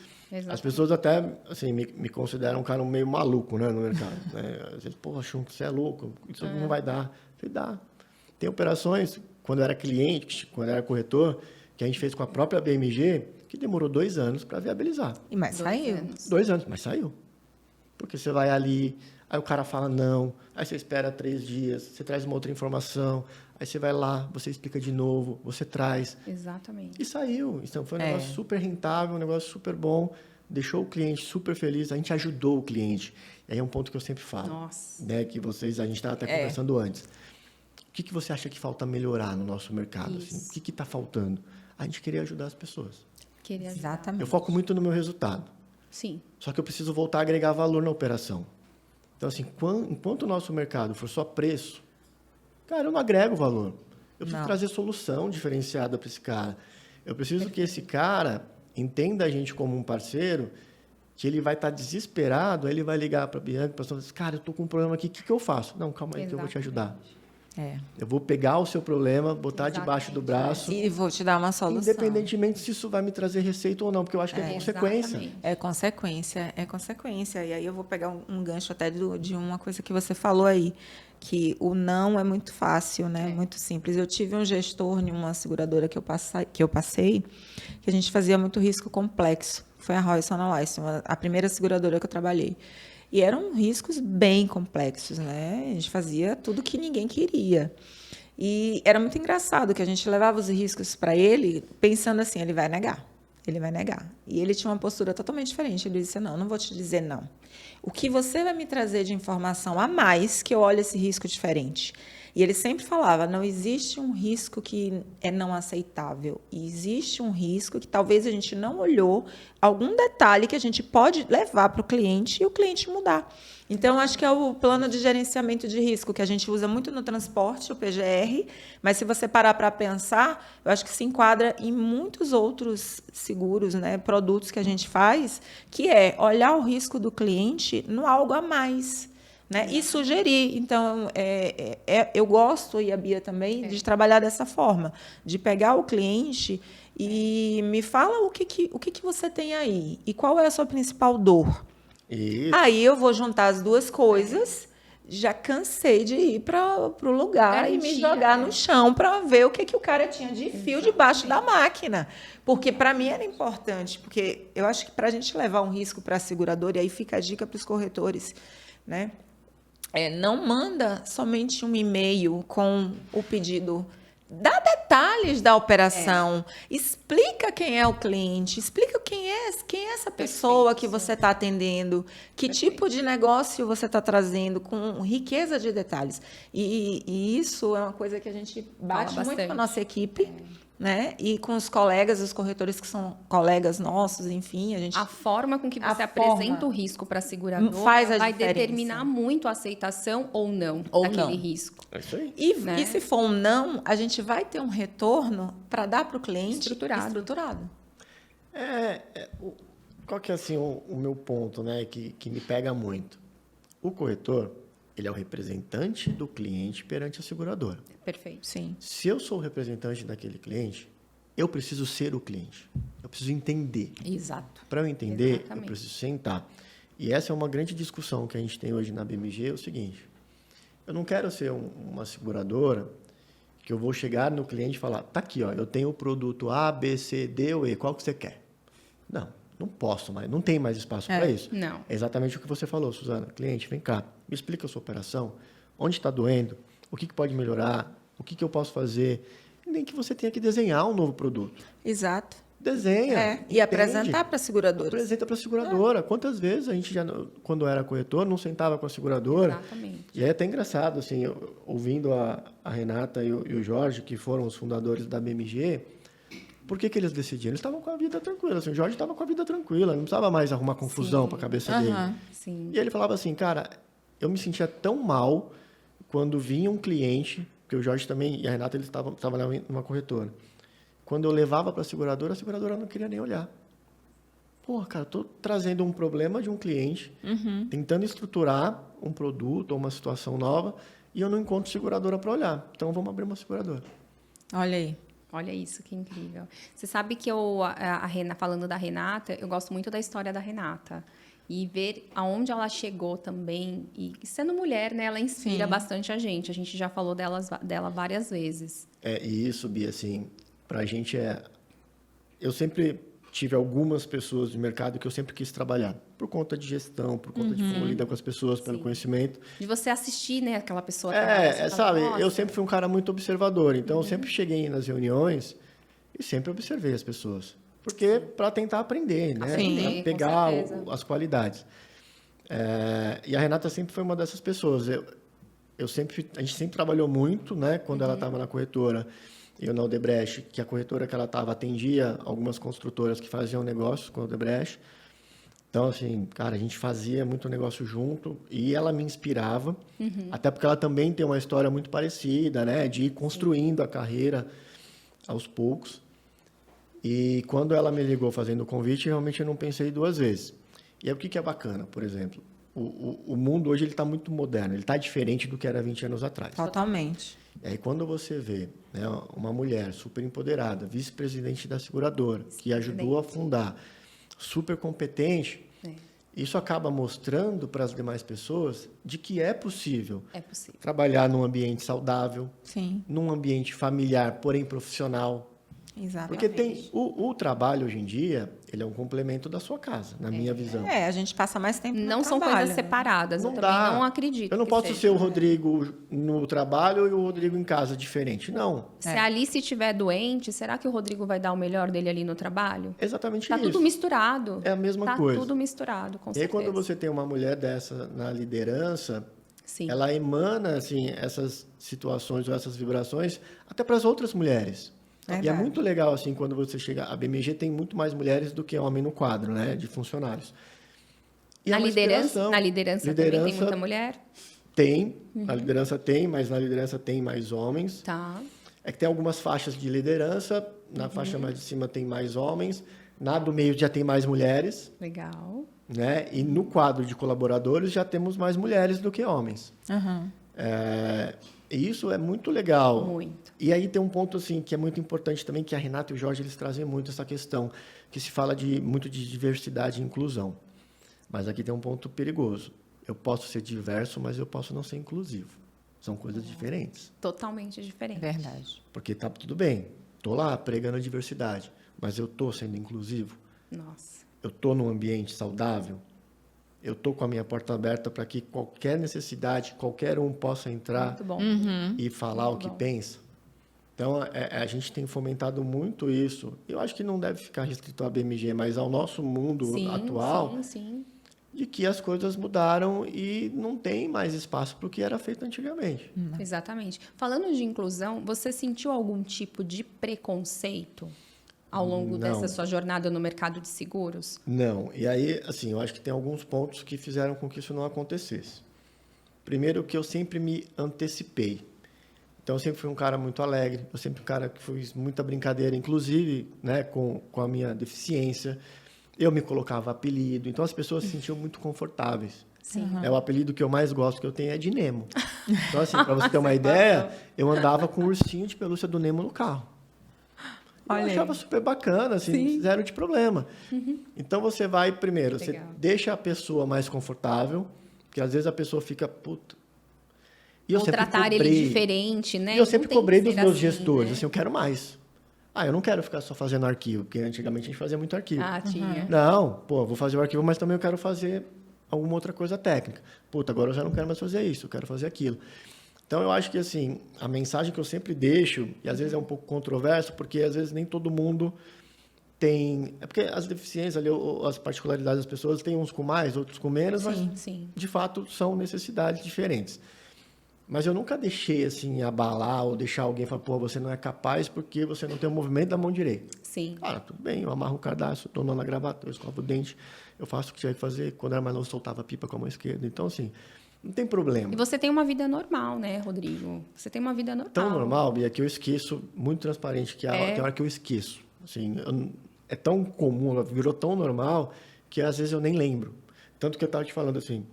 Speaker 3: as pessoas até assim, me consideram um cara meio maluco, né, no mercado. Né? Às vezes, pô, acham que você é louco. Isso não vai dar. Eu falei, dá. Tem operações, quando eu era cliente, quando eu era corretor, que a gente fez com a própria BMG, que demorou 2 anos para viabilizar.
Speaker 2: Mas saiu.
Speaker 3: 2 anos, mas saiu. Porque você vai ali, aí o cara fala não, aí você espera 3 dias, você traz uma outra informação, aí você vai lá, você explica de novo, você traz.
Speaker 1: Exatamente.
Speaker 3: E saiu. Então, foi um negócio super rentável, um negócio super bom, deixou o cliente super feliz, a gente ajudou o cliente. E aí é um ponto que eu sempre falo.
Speaker 1: Nossa.
Speaker 3: Né, que vocês, a gente estava até conversando antes. O que você acha que falta melhorar no nosso mercado? Assim? O que está faltando? A gente queria ajudar as pessoas.
Speaker 1: Queria ajudar.
Speaker 2: Exatamente.
Speaker 3: Eu foco muito no meu resultado.
Speaker 1: Sim.
Speaker 3: Só que eu preciso voltar a agregar valor na operação. Então, assim, enquanto o nosso mercado for só preço, cara, eu não agrego valor. Eu preciso trazer solução diferenciada para esse cara. Eu preciso que esse cara entenda a gente como um parceiro, que ele vai estar desesperado, aí ele vai ligar para a Bianca e falar assim, cara, eu estou com um problema aqui, o que eu faço? Não, calma aí que eu vou te ajudar. Eu vou pegar o seu problema, botar debaixo do braço.
Speaker 2: E vou te dar uma solução.
Speaker 3: Independentemente se isso vai me trazer receita ou não, porque eu acho que é consequência.
Speaker 1: Exatamente.
Speaker 2: É consequência. E aí eu vou pegar um gancho até de uma coisa que você falou aí, que o não é muito fácil, né? Muito simples. Eu tive um gestor em uma seguradora que eu passei, que a gente fazia muito risco complexo. Foi a Royal Analyze, a primeira seguradora que eu trabalhei. E eram riscos bem complexos, né? A gente fazia tudo que ninguém queria. E era muito engraçado que a gente levava os riscos para ele pensando assim, ele vai negar. Ele vai negar. E ele tinha uma postura totalmente diferente. Ele disse, não vou te dizer não. O que você vai me trazer de informação a mais que eu olhe esse risco diferente? E ele sempre falava, não existe um risco que é não aceitável. Existe um risco que talvez a gente não olhou, algum detalhe que a gente pode levar para o cliente e o cliente mudar. Então, acho que é o plano de gerenciamento de risco, que a gente usa muito no transporte, o PGR, mas se você parar para pensar, eu acho que se enquadra em muitos outros seguros, né, produtos que a gente faz, que é olhar o risco do cliente no algo a mais. Né? E sugerir. Então, eu gosto, e a Bia também, de trabalhar dessa forma, de pegar o cliente e me fala o que você tem aí e qual é a sua principal dor.
Speaker 3: Isso.
Speaker 2: Aí eu vou juntar as duas coisas, já cansei de ir para o lugar e me jogar no chão para ver o que o cara tinha de fio debaixo da máquina. Porque para mim era importante, porque eu acho que para a gente levar um risco para a seguradora, e aí fica a dica para os corretores, né? Não manda somente um e-mail com o pedido. Dá detalhes da operação. Explica quem é o cliente. Explica quem é essa pessoa que você está atendendo. Que tipo de negócio você está trazendo, com riqueza de detalhes. E isso é uma coisa que a gente bate muito com a nossa equipe. Né? E com os colegas, os corretores que são colegas nossos, enfim,
Speaker 1: a forma com que você apresenta o risco para a seguradora vai determinar muito a aceitação ou não daquele risco.
Speaker 3: É isso aí.
Speaker 2: E se for um não, a gente vai ter um retorno para dar para o cliente estruturado.
Speaker 3: Qual que é assim, o meu ponto, né, que me pega muito? O corretor, ele é o representante do cliente perante a seguradora.
Speaker 1: Perfeito.
Speaker 2: Sim.
Speaker 3: Se eu sou o representante daquele cliente, eu preciso ser o cliente. Eu preciso entender.
Speaker 2: Exato.
Speaker 3: Para eu entender,
Speaker 1: Exatamente.
Speaker 3: eu preciso sentar. E essa é uma grande discussão que a gente tem hoje na BMG, é o seguinte. Eu não quero ser uma seguradora que eu vou chegar no cliente e falar, tá aqui, ó, eu tenho o produto A, B, C, D ou E, qual que você quer? Não posso mais, não tem mais espaço para isso.
Speaker 1: Não.
Speaker 3: É exatamente o que você falou, Suzana. Cliente, vem cá, me explica a sua operação, onde está doendo, o que pode melhorar, o que eu posso fazer. Nem que você tenha que desenhar um novo produto.
Speaker 2: Exato.
Speaker 3: Desenha.
Speaker 2: E apresentar para a seguradora.
Speaker 3: Apresenta para a seguradora. Quantas vezes a gente já, quando era corretor, não sentava com a seguradora?
Speaker 1: Exatamente.
Speaker 3: E é até engraçado, assim, ouvindo a Renata e o Jorge, que foram os fundadores da BMG, Por que eles decidiram? Eles estavam com a vida tranquila. Assim, o Jorge estava com a vida tranquila, não precisava mais arrumar confusão para a cabeça dele.
Speaker 1: Sim.
Speaker 3: E ele falava assim, cara, eu me sentia tão mal quando vinha um cliente, porque o Jorge também e a Renata, eles trabalhavam numa corretora. Quando eu levava para a seguradora não queria nem olhar. Pô, cara, estou trazendo um problema de um cliente, tentando estruturar um produto ou uma situação nova, e eu não encontro seguradora para olhar. Então, vamos abrir uma seguradora.
Speaker 2: Olha aí.
Speaker 1: Olha isso, que incrível. Você sabe que falando da Renata, eu gosto muito da história da Renata. E ver aonde ela chegou também. E sendo mulher, né, ela inspira bastante a gente. A gente já falou dela várias vezes.
Speaker 3: E isso, Bia, assim, pra gente eu sempre tive algumas pessoas de mercado que eu sempre quis trabalhar. Por conta de gestão, por conta de como lidar com as pessoas, pelo conhecimento.
Speaker 1: De você assistir, né, aquela pessoa trabalhar.
Speaker 3: Sabe,
Speaker 1: fala,
Speaker 3: eu sempre fui um cara muito observador. Então, eu sempre cheguei nas reuniões e sempre observei as pessoas. Porque para tentar aprender, né?
Speaker 1: Sim,
Speaker 3: pra pegar
Speaker 1: com certeza.
Speaker 3: as qualidades. E a Renata sempre foi uma dessas pessoas. A gente sempre trabalhou muito, né? Quando ela estava na corretora, eu na Odebrecht, que a corretora que ela estava atendia algumas construtoras que faziam negócios com a Odebrecht. Então, assim, cara, a gente fazia muito negócio junto e ela me inspirava, até porque ela também tem uma história muito parecida, né? De ir construindo a carreira aos poucos. E quando ela me ligou fazendo o convite, realmente eu não pensei duas vezes. E aí, o que é bacana, por exemplo? O mundo hoje está muito moderno, ele está diferente do que era 20 anos atrás.
Speaker 2: Totalmente.
Speaker 3: E aí, quando você vê, né, uma mulher super empoderada, vice-presidente da seguradora, que ajudou a fundar, super competente, isso acaba mostrando para as demais pessoas de que é possível trabalhar num ambiente saudável, num ambiente familiar, porém profissional.
Speaker 2: Exatamente.
Speaker 3: Porque tem o trabalho hoje em dia, ele é um complemento da sua casa, na minha visão.
Speaker 2: A gente passa mais tempo no
Speaker 1: Não são
Speaker 2: trabalho,
Speaker 1: coisas separadas,
Speaker 3: Não
Speaker 1: eu também
Speaker 3: dá.
Speaker 1: não acredito.
Speaker 3: Eu não
Speaker 1: que
Speaker 3: posso
Speaker 1: seja.
Speaker 3: ser o Rodrigo no trabalho e o Rodrigo em casa diferente. Não.
Speaker 1: Se a Alice estiver doente, será que o Rodrigo vai dar o melhor dele ali no trabalho?
Speaker 3: Exatamente
Speaker 1: Tá
Speaker 3: isso.
Speaker 1: tudo misturado.
Speaker 3: É a mesma coisa.
Speaker 1: Tá tudo misturado, com
Speaker 3: E aí,
Speaker 1: certeza.
Speaker 3: quando você tem uma mulher dessa na liderança,
Speaker 1: Sim.
Speaker 3: ela emana assim, essas situações ou essas vibrações até para as outras mulheres.
Speaker 2: Verdade.
Speaker 3: E é muito legal, assim, quando você chega... A BMG tem muito mais mulheres do que homem no quadro, né? De funcionários. E é
Speaker 1: Na
Speaker 3: uma inspiração.
Speaker 1: liderança também tem muita mulher?
Speaker 3: Tem. Na liderança tem, mas na liderança tem mais homens.
Speaker 1: Tá.
Speaker 3: É que tem algumas faixas de liderança. Na faixa mais de cima tem mais homens. Na do meio já tem mais mulheres.
Speaker 1: Legal.
Speaker 3: Né? E no quadro de colaboradores já temos mais mulheres do que homens. E isso é muito legal.
Speaker 1: Muito.
Speaker 3: E aí tem um ponto assim que é muito importante também, que a Renata e o Jorge eles trazem muito essa questão, que se fala muito de diversidade e inclusão. Mas aqui tem um ponto perigoso. Eu posso ser diverso, mas eu posso não ser inclusivo. São coisas diferentes.
Speaker 1: Totalmente diferente.
Speaker 2: Verdade.
Speaker 3: Porque tá tudo bem, tô lá pregando a diversidade, mas eu tô sendo inclusivo?
Speaker 1: Nossa.
Speaker 3: Eu tô num ambiente saudável? Eu tô com a minha porta aberta para que qualquer necessidade, qualquer um possa entrar
Speaker 1: Muito bom.
Speaker 3: e falar
Speaker 1: Muito
Speaker 3: o que
Speaker 1: bom.
Speaker 3: pensa. Então, a gente tem fomentado muito isso. Eu acho que não deve ficar restrito à BMG, mas ao nosso mundo atual,
Speaker 1: Sim.
Speaker 3: de que as coisas mudaram e não tem mais espaço para o que era feito antigamente.
Speaker 1: Exatamente. Falando de inclusão, você sentiu algum tipo de preconceito ao longo dessa sua jornada no mercado de seguros?
Speaker 3: Não. E aí, assim, eu acho que tem alguns pontos que fizeram com que isso não acontecesse. Primeiro, que eu sempre me antecipei. Então, eu sempre fui um cara muito alegre, eu sempre fui um cara que fiz muita brincadeira, inclusive, né, com a minha deficiência. Eu me colocava apelido, então as pessoas se sentiam muito confortáveis.
Speaker 1: Sim.
Speaker 3: O apelido que eu mais gosto que eu tenho é de Nemo. Então, assim, para você ter uma ideia, eu andava com um ursinho de pelúcia do Nemo no carro. Eu achava super bacana, assim, zero de problema. Então, você vai, primeiro, você deixa a pessoa mais confortável, porque às vezes a pessoa fica, puta. E eu
Speaker 1: Ou
Speaker 3: sempre
Speaker 1: tratar
Speaker 3: cobrei,
Speaker 1: ele diferente, né?
Speaker 3: E eu sempre
Speaker 1: Não tem
Speaker 3: cobrei
Speaker 1: que
Speaker 3: dos
Speaker 1: ser
Speaker 3: meus
Speaker 1: assim,
Speaker 3: gestores,
Speaker 1: né?
Speaker 3: assim, eu quero mais. Eu não quero ficar só fazendo arquivo, porque antigamente a gente fazia muito arquivo.
Speaker 1: Tinha.
Speaker 3: Não, vou fazer o arquivo, mas também eu quero fazer alguma outra coisa técnica. Puta, agora eu já não quero mais fazer isso, eu quero fazer aquilo. Então, eu acho que, assim, a mensagem que eu sempre deixo, e às vezes é um pouco controverso, porque às vezes nem todo mundo tem... É porque as deficiências ali, as particularidades das pessoas, tem uns com mais, outros com menos, mas,
Speaker 1: Sim.
Speaker 3: de fato, são necessidades diferentes. Mas eu nunca deixei, assim, abalar ou deixar alguém falar, pô, você não é capaz porque você não tem o movimento da mão direita.
Speaker 1: Sim.
Speaker 3: Cara, tudo bem, eu amarro o cadastro, dou nó na gravata, eu escovo o dente, eu faço o que tinha que fazer. Quando era mais novo, soltava a pipa com a mão esquerda. Então, assim, não tem problema.
Speaker 1: E você tem uma vida normal, né, Rodrigo? Você tem uma vida normal.
Speaker 3: Tão normal, Bia, que eu esqueço, muito transparente, que tem hora que eu esqueço. Assim, é tão comum, virou tão normal, que às vezes eu nem lembro. Tanto que eu estava te falando assim,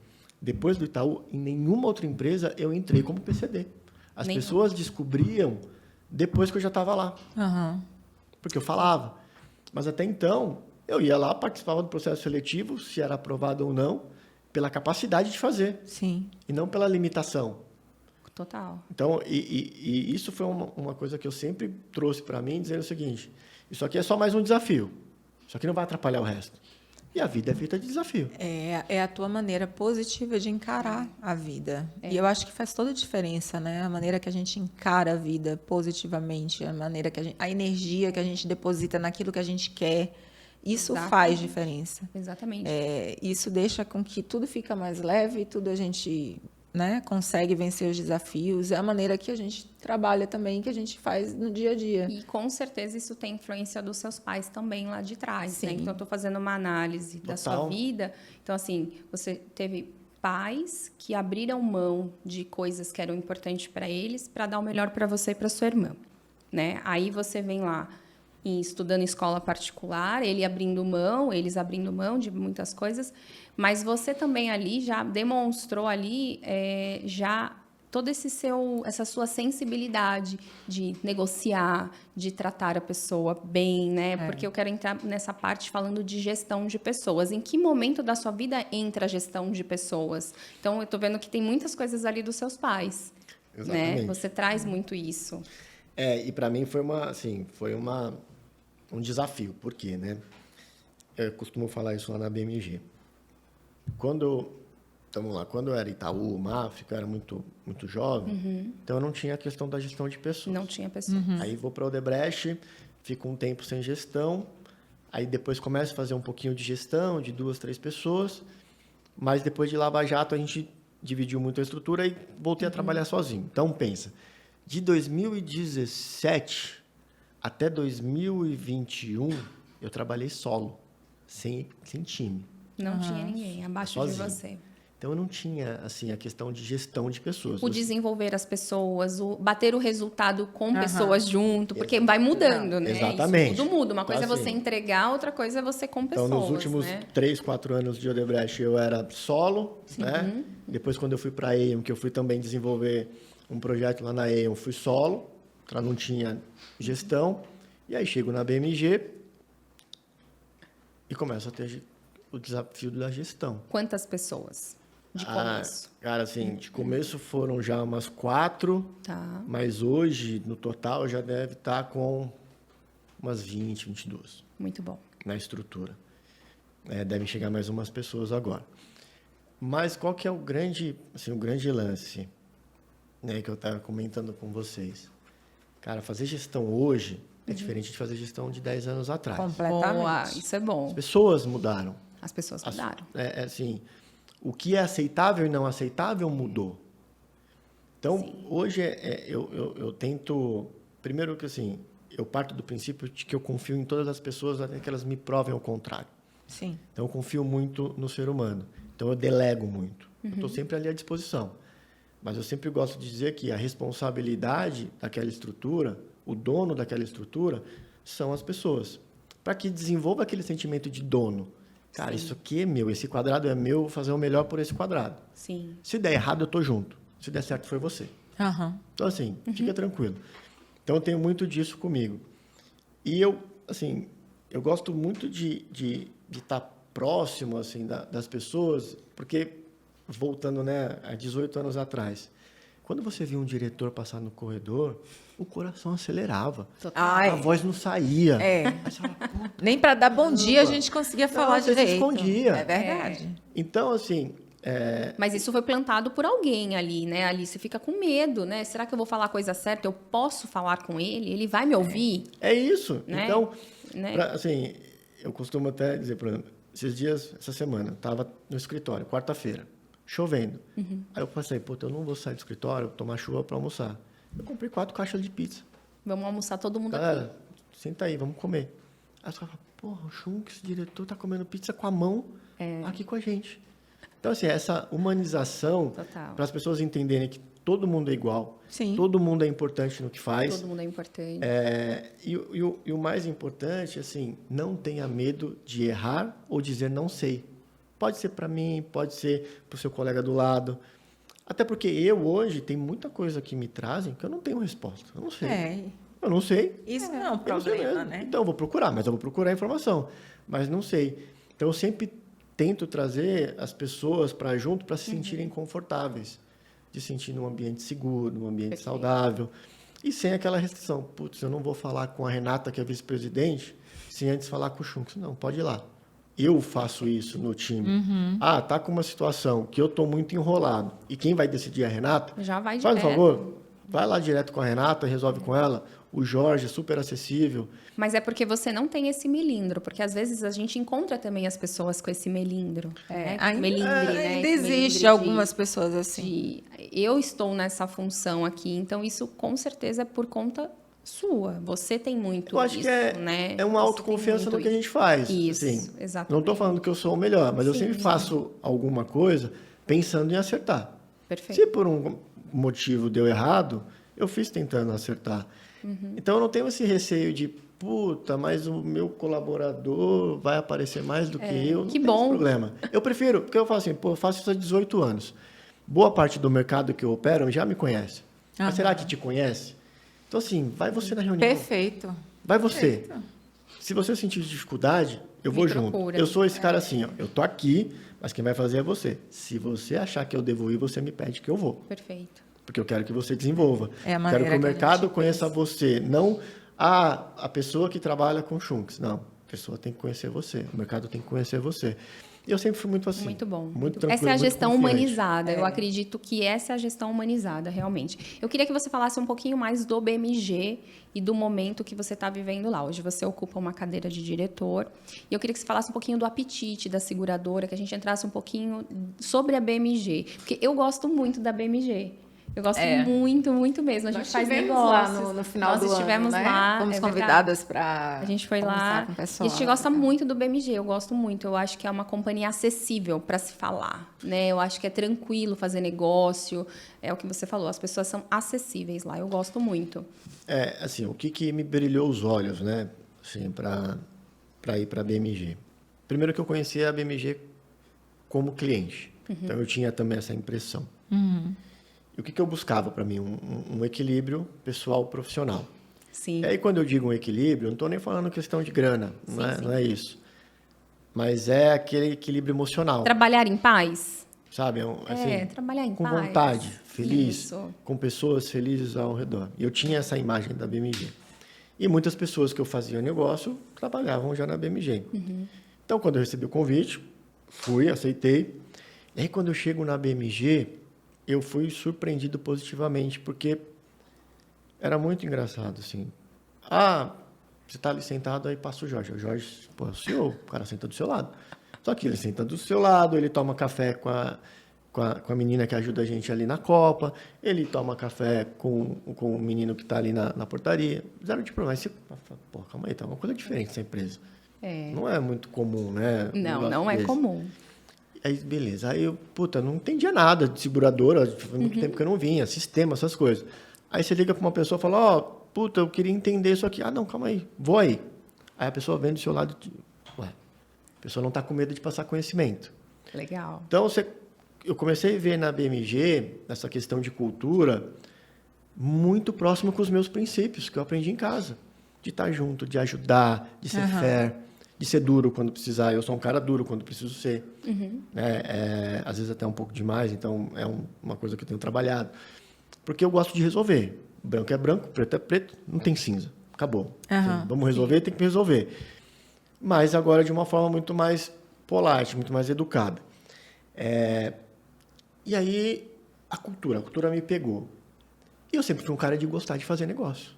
Speaker 3: depois do Itaú, em nenhuma outra empresa eu entrei como PCD. As pessoas descobriam depois que eu já estava lá.
Speaker 2: Aham.
Speaker 3: Porque eu falava. Mas até então, eu ia lá, participava do processo seletivo, se era aprovado ou não, pela capacidade de fazer,
Speaker 2: Sim.
Speaker 3: e não pela limitação.
Speaker 1: Total.
Speaker 3: Então, e isso foi uma coisa que eu sempre trouxe para mim, dizendo o seguinte, isso aqui é só mais um desafio. Isso aqui não vai atrapalhar o resto. E a vida é feita de desafio.
Speaker 2: É a tua maneira positiva de encarar a vida. E eu acho que faz toda a diferença, né? A maneira que a gente encara a vida positivamente, a maneira que a energia que a gente deposita naquilo que a gente quer. Isso faz diferença.
Speaker 1: Exatamente.
Speaker 2: Isso deixa com que tudo fica mais leve, tudo a gente, né, consegue vencer os desafios. É a maneira que a gente trabalha também, que a gente faz no dia a dia.
Speaker 1: E com certeza isso tem influência dos seus pais também lá de trás, né?
Speaker 2: Sim.
Speaker 1: Então, eu estou fazendo uma análise da sua
Speaker 3: Total.
Speaker 1: vida. Então, assim, você teve pais que abriram mão de coisas que eram importantes para eles para dar o melhor para você e para sua irmã, né? Aí você vem lá estudando em escola particular, eles abrindo mão de muitas coisas, mas você também ali já demonstrou ali já todo essa sua sensibilidade de negociar, de tratar a pessoa bem, né? Porque eu quero entrar nessa parte falando de gestão de pessoas. Em que momento da sua vida entra a gestão de pessoas? Então, eu estou vendo que tem muitas coisas ali dos seus pais,
Speaker 3: Exatamente.
Speaker 1: né? Você traz muito isso.
Speaker 3: E para mim foi um desafio. Por quê, né? Eu costumo falar isso lá na BMG. Quando eu era Itaú, Máfica, eu era muito, muito jovem, então eu não tinha a questão da gestão de pessoas.
Speaker 1: Não tinha pessoa.
Speaker 3: Aí vou para o Odebrecht, fico um tempo sem gestão, aí depois começo a fazer um pouquinho de gestão, de 2, 3 pessoas, mas depois de Lava Jato a gente dividiu muito a estrutura e voltei a trabalhar sozinho. Então, pensa, de 2017 até 2021, eu trabalhei solo, sem time.
Speaker 1: Não tinha ninguém abaixo
Speaker 3: Sozinho.
Speaker 1: de você.
Speaker 3: Então, eu não tinha assim, a questão de gestão de pessoas.
Speaker 1: O desenvolver as pessoas, o bater o resultado com pessoas junto, porque vai mudando, né?
Speaker 3: Exatamente.
Speaker 1: Isso tudo muda. Uma
Speaker 3: Então,
Speaker 1: coisa é você
Speaker 3: assim,
Speaker 1: entregar, outra coisa é você com pessoas,
Speaker 3: Então, nos últimos
Speaker 1: né?
Speaker 3: 3, 4 anos de Odebrecht, eu era solo, né? Depois, quando eu fui para a Aon, que eu fui também desenvolver um projeto lá na Aon, fui solo, não tinha gestão. E aí, chego na BMG e começo a ter o desafio da gestão.
Speaker 1: Quantas pessoas de começo?
Speaker 3: Cara, assim, de começo foram já umas 4,
Speaker 1: Tá.
Speaker 3: mas hoje, no total, já deve estar com umas 20, 22
Speaker 1: Muito bom.
Speaker 3: na estrutura. Devem chegar mais umas pessoas agora. Mas qual que é o grande lance, né, que eu estava comentando com vocês? Cara, fazer gestão hoje é diferente de fazer gestão de 10 anos atrás.
Speaker 2: Completamente.
Speaker 1: Boa, isso é bom.
Speaker 3: As pessoas mudaram.
Speaker 1: As pessoas mudaram.
Speaker 3: Assim, o que é aceitável e não aceitável mudou. Então, hoje eu tento... Primeiro que assim, eu parto do princípio de que eu confio em todas as pessoas até que elas me provem o contrário.
Speaker 2: Sim.
Speaker 3: Então, eu confio muito no ser humano. Então, eu delego muito. Eu estou sempre ali à disposição. Mas eu sempre gosto de dizer que a responsabilidade daquela estrutura, o dono daquela estrutura, são as pessoas. Para que desenvolva aquele sentimento de dono. Cara, isso aqui é meu, esse quadrado é meu, vou fazer o melhor por esse quadrado.
Speaker 1: Sim.
Speaker 3: Se der errado, eu estou junto. Se der certo, foi você.
Speaker 2: Aham.
Speaker 3: Então, assim, fica tranquilo. Então, eu tenho muito disso comigo. E eu gosto muito de estar próximo, assim, das pessoas, porque, voltando, né, a 18 anos atrás, quando você via um diretor passar no corredor, o coração acelerava.
Speaker 2: Ai,
Speaker 3: A voz não saía.
Speaker 2: É.
Speaker 3: Aí você fala, "Puta,
Speaker 2: nem para dar bom dia a gente conseguia falar
Speaker 3: você se
Speaker 2: direito.
Speaker 3: escondia.
Speaker 2: É verdade.
Speaker 3: Então, assim,
Speaker 1: Mas isso foi plantado por alguém ali, né? Ali você fica com medo, né? Será que eu vou falar a coisa certa? Eu posso falar com ele? Ele vai me ouvir?
Speaker 3: é isso.
Speaker 1: Né?
Speaker 3: Então,
Speaker 1: Né?
Speaker 3: assim, eu costumo até dizer, por exemplo, essa semana, estava no escritório, quarta-feira, chovendo. Aí eu pensei, puta, eu não vou sair do escritório, tomar chuva para almoçar. Eu comprei 4 caixas de pizza.
Speaker 1: Vamos almoçar todo mundo aqui.
Speaker 3: Galera, senta aí, vamos comer. Aí os caras falam, porra, o Schunks, diretor, tá comendo pizza com a mão aqui com a gente. Então, assim, essa humanização,
Speaker 1: Total.
Speaker 3: para as pessoas entenderem que todo mundo é igual,
Speaker 2: Sim.
Speaker 3: todo mundo é importante no que faz.
Speaker 1: Todo mundo é importante.
Speaker 3: E o mais importante, assim, não tenha medo de errar ou dizer não sei. Pode ser para mim, pode ser para o seu colega do lado. Até porque eu, hoje, tem muita coisa que me trazem que eu não tenho resposta. Eu não sei. Eu não sei.
Speaker 2: Isso não é um
Speaker 3: Eu não sei
Speaker 2: problema,
Speaker 3: mesmo.
Speaker 2: né?
Speaker 3: Então, eu vou procurar, mas eu vou procurar informação. Mas não sei. Então, eu sempre tento trazer as pessoas para junto para se sentirem confortáveis. De sentir num ambiente seguro, num ambiente saudável. E sem aquela restrição. Putz, eu não vou falar com a Renata, que é vice-presidente, sem antes falar com o Schunks. Não, pode ir lá. Eu faço isso no time. Ah, tá com uma situação que eu tô muito enrolado. E quem vai decidir é a Renata?
Speaker 1: Já vai
Speaker 3: Faz um
Speaker 1: direto.
Speaker 3: favor, vai lá direto com a Renata, resolve com ela. O Jorge é super acessível.
Speaker 1: Mas é porque você não tem esse melindro, porque às vezes a gente encontra também as pessoas com esse melindro. Né? Melindre, né?
Speaker 2: Ainda
Speaker 1: Esse melindre
Speaker 2: existe algumas pessoas assim.
Speaker 1: eu estou nessa função aqui, então isso com certeza é por conta sua. Você tem muito
Speaker 3: Eu acho
Speaker 1: isso,
Speaker 3: que é
Speaker 1: né?
Speaker 3: uma
Speaker 1: Você
Speaker 3: autoconfiança
Speaker 1: tem muito
Speaker 3: no que a gente faz.
Speaker 1: Isso,
Speaker 3: assim.
Speaker 1: exatamente.
Speaker 3: Não estou falando que eu sou o melhor, mas eu
Speaker 1: Sim,
Speaker 3: sempre
Speaker 1: sim.
Speaker 3: faço alguma coisa pensando em acertar.
Speaker 1: Perfeito.
Speaker 3: Se por um motivo deu errado, eu fiz tentando acertar. Então eu não tenho esse receio de, puta, mas o meu colaborador vai aparecer mais do que eu. Não
Speaker 1: que
Speaker 3: tem
Speaker 1: bom.
Speaker 3: esse problema. Eu prefiro, porque eu falo assim, pô, eu faço isso há 18 anos. Boa parte do mercado que eu opero já me conhece. Mas será que te conhece? Então, assim, vai você na reunião.
Speaker 2: Perfeito.
Speaker 3: Vai você.
Speaker 2: Perfeito.
Speaker 3: Se você sentir dificuldade, eu
Speaker 1: Me
Speaker 3: vou junto.
Speaker 1: procura.
Speaker 3: Eu sou esse cara assim, ó. Eu tô aqui, mas quem vai fazer é você. Se você achar que eu devo ir, você me pede que eu vou.
Speaker 1: Perfeito.
Speaker 3: Porque eu quero que você desenvolva.
Speaker 2: É a
Speaker 3: Quero
Speaker 2: maneira
Speaker 3: que o
Speaker 2: que a
Speaker 3: mercado
Speaker 2: gente
Speaker 3: conheça você. Não a pessoa que trabalha com Schunks. Não. A pessoa tem que conhecer você. O mercado tem que conhecer você. E eu sempre fui muito assim.
Speaker 1: Muito bom.
Speaker 3: Muito tranquilo,
Speaker 1: Essa é a
Speaker 3: muito
Speaker 1: gestão
Speaker 3: confiante.
Speaker 1: humanizada. Eu acredito que essa é a gestão humanizada, realmente. Eu queria que você falasse um pouquinho mais do BMG e do momento que você está vivendo lá. Hoje você ocupa uma cadeira de diretor. E eu queria que você falasse um pouquinho do apetite da seguradora, que a gente entrasse um pouquinho sobre a BMG. Porque eu gosto muito da BMG. Eu gosto muito, muito mesmo. A gente
Speaker 2: Nós
Speaker 1: faz
Speaker 2: estivemos
Speaker 1: negócios.
Speaker 2: lá no final
Speaker 1: Nós
Speaker 2: do ano,
Speaker 1: estivemos
Speaker 2: né?
Speaker 1: lá.
Speaker 2: Fomos
Speaker 1: é verdade.
Speaker 2: convidadas para
Speaker 1: A gente foi lá.
Speaker 2: com o
Speaker 1: E
Speaker 2: pessoal.
Speaker 1: a gente gosta muito do BMG, eu gosto muito. Eu acho que é uma companhia acessível para se falar, né? Eu acho que é tranquilo fazer negócio. É o que você falou, as pessoas são acessíveis lá. Eu gosto muito.
Speaker 3: Assim, o que me brilhou os olhos, né? Assim, para ir para a BMG. Primeiro que eu conhecia a BMG como cliente. Então, eu tinha também essa impressão. E o que eu buscava para mim? Um equilíbrio pessoal-profissional.
Speaker 1: Sim.
Speaker 3: E aí, quando eu digo um equilíbrio, eu não estou nem falando questão de grana, não é isso. Mas é aquele equilíbrio emocional,
Speaker 1: Trabalhar em paz?
Speaker 3: sabe? Assim,
Speaker 1: trabalhar em
Speaker 3: com
Speaker 1: paz.
Speaker 3: vontade, feliz,
Speaker 1: Isso.
Speaker 3: com pessoas felizes ao redor. E eu tinha essa imagem da BMG. E muitas pessoas que eu fazia negócio trabalhavam já na BMG. Então, quando eu recebi o convite, fui, aceitei. E aí, quando eu chego na BMG, eu fui surpreendido positivamente, porque era muito engraçado, assim. Você está ali sentado, aí passa o Jorge. O Jorge, pô, é o senhor, o cara senta do seu lado. Só que ele senta do seu lado, ele toma café com a menina que ajuda a gente ali na Copa, ele toma café com o menino que está ali na portaria. Zero de problema. Aí você, pô, calma aí, tá uma coisa diferente essa empresa. Não é muito comum, né?
Speaker 1: Não é comum.
Speaker 3: Aí, beleza. Aí eu, não entendia nada de seguradora, faz muito tempo que eu não vinha, sistema, essas coisas. Aí você liga para uma pessoa e fala, eu queria entender isso aqui. Não, calma aí, vou aí. Aí a pessoa vem do seu lado, a pessoa não está com medo de passar conhecimento.
Speaker 1: Legal.
Speaker 3: Então, eu comecei a ver na BMG, essa questão de cultura, muito próximo com os meus princípios, que eu aprendi em casa. De estar junto, de ajudar, de ser fair, de ser duro quando precisar. Eu sou um cara duro quando preciso ser. Às vezes até um pouco demais, então é uma coisa que eu tenho trabalhado. Porque eu gosto de resolver. Branco é branco, preto é preto, não tem cinza. Acabou. Vamos resolver, tem que resolver. Mas agora de uma forma muito mais polite, muito mais educada. E aí, a cultura me pegou. E eu sempre fui um cara de gostar de fazer negócio.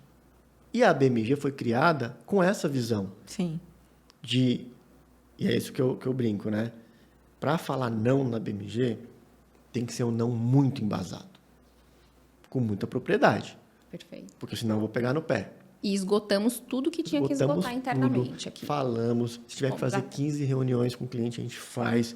Speaker 3: E a BMG foi criada com essa visão.
Speaker 2: Sim.
Speaker 3: E é isso que eu brinco, né? Para falar não na BMG, tem que ser um não muito embasado, com muita propriedade,
Speaker 1: Perfeito.
Speaker 3: porque senão eu vou pegar no pé.
Speaker 1: E esgotamos tudo que tinha que
Speaker 3: Esgotamos
Speaker 1: esgotar internamente
Speaker 3: tudo,
Speaker 1: aqui.
Speaker 3: falamos, se tiver que fazer
Speaker 1: Exato.
Speaker 3: 15 reuniões com o cliente, a gente faz.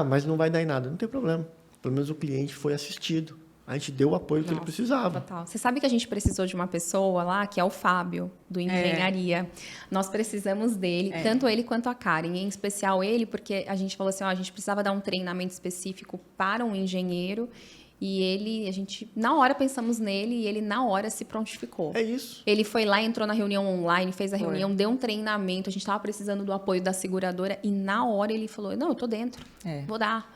Speaker 3: Mas não vai dar em nada. Não tem problema. Pelo menos o cliente foi assistido. A gente deu o apoio que ele precisava.
Speaker 1: Total. Você sabe que a gente precisou de uma pessoa lá, que é o Fábio, do Engenharia. Nós precisamos dele, tanto ele quanto a Karen. Em especial ele, porque a gente falou assim, a gente precisava dar um treinamento específico para um engenheiro. E na hora pensamos nele e ele na hora se prontificou.
Speaker 3: É isso.
Speaker 1: Ele foi lá, entrou na reunião online, fez a reunião, deu um treinamento. A gente estava precisando do apoio da seguradora e na hora ele falou, não, eu tô dentro, vou dar.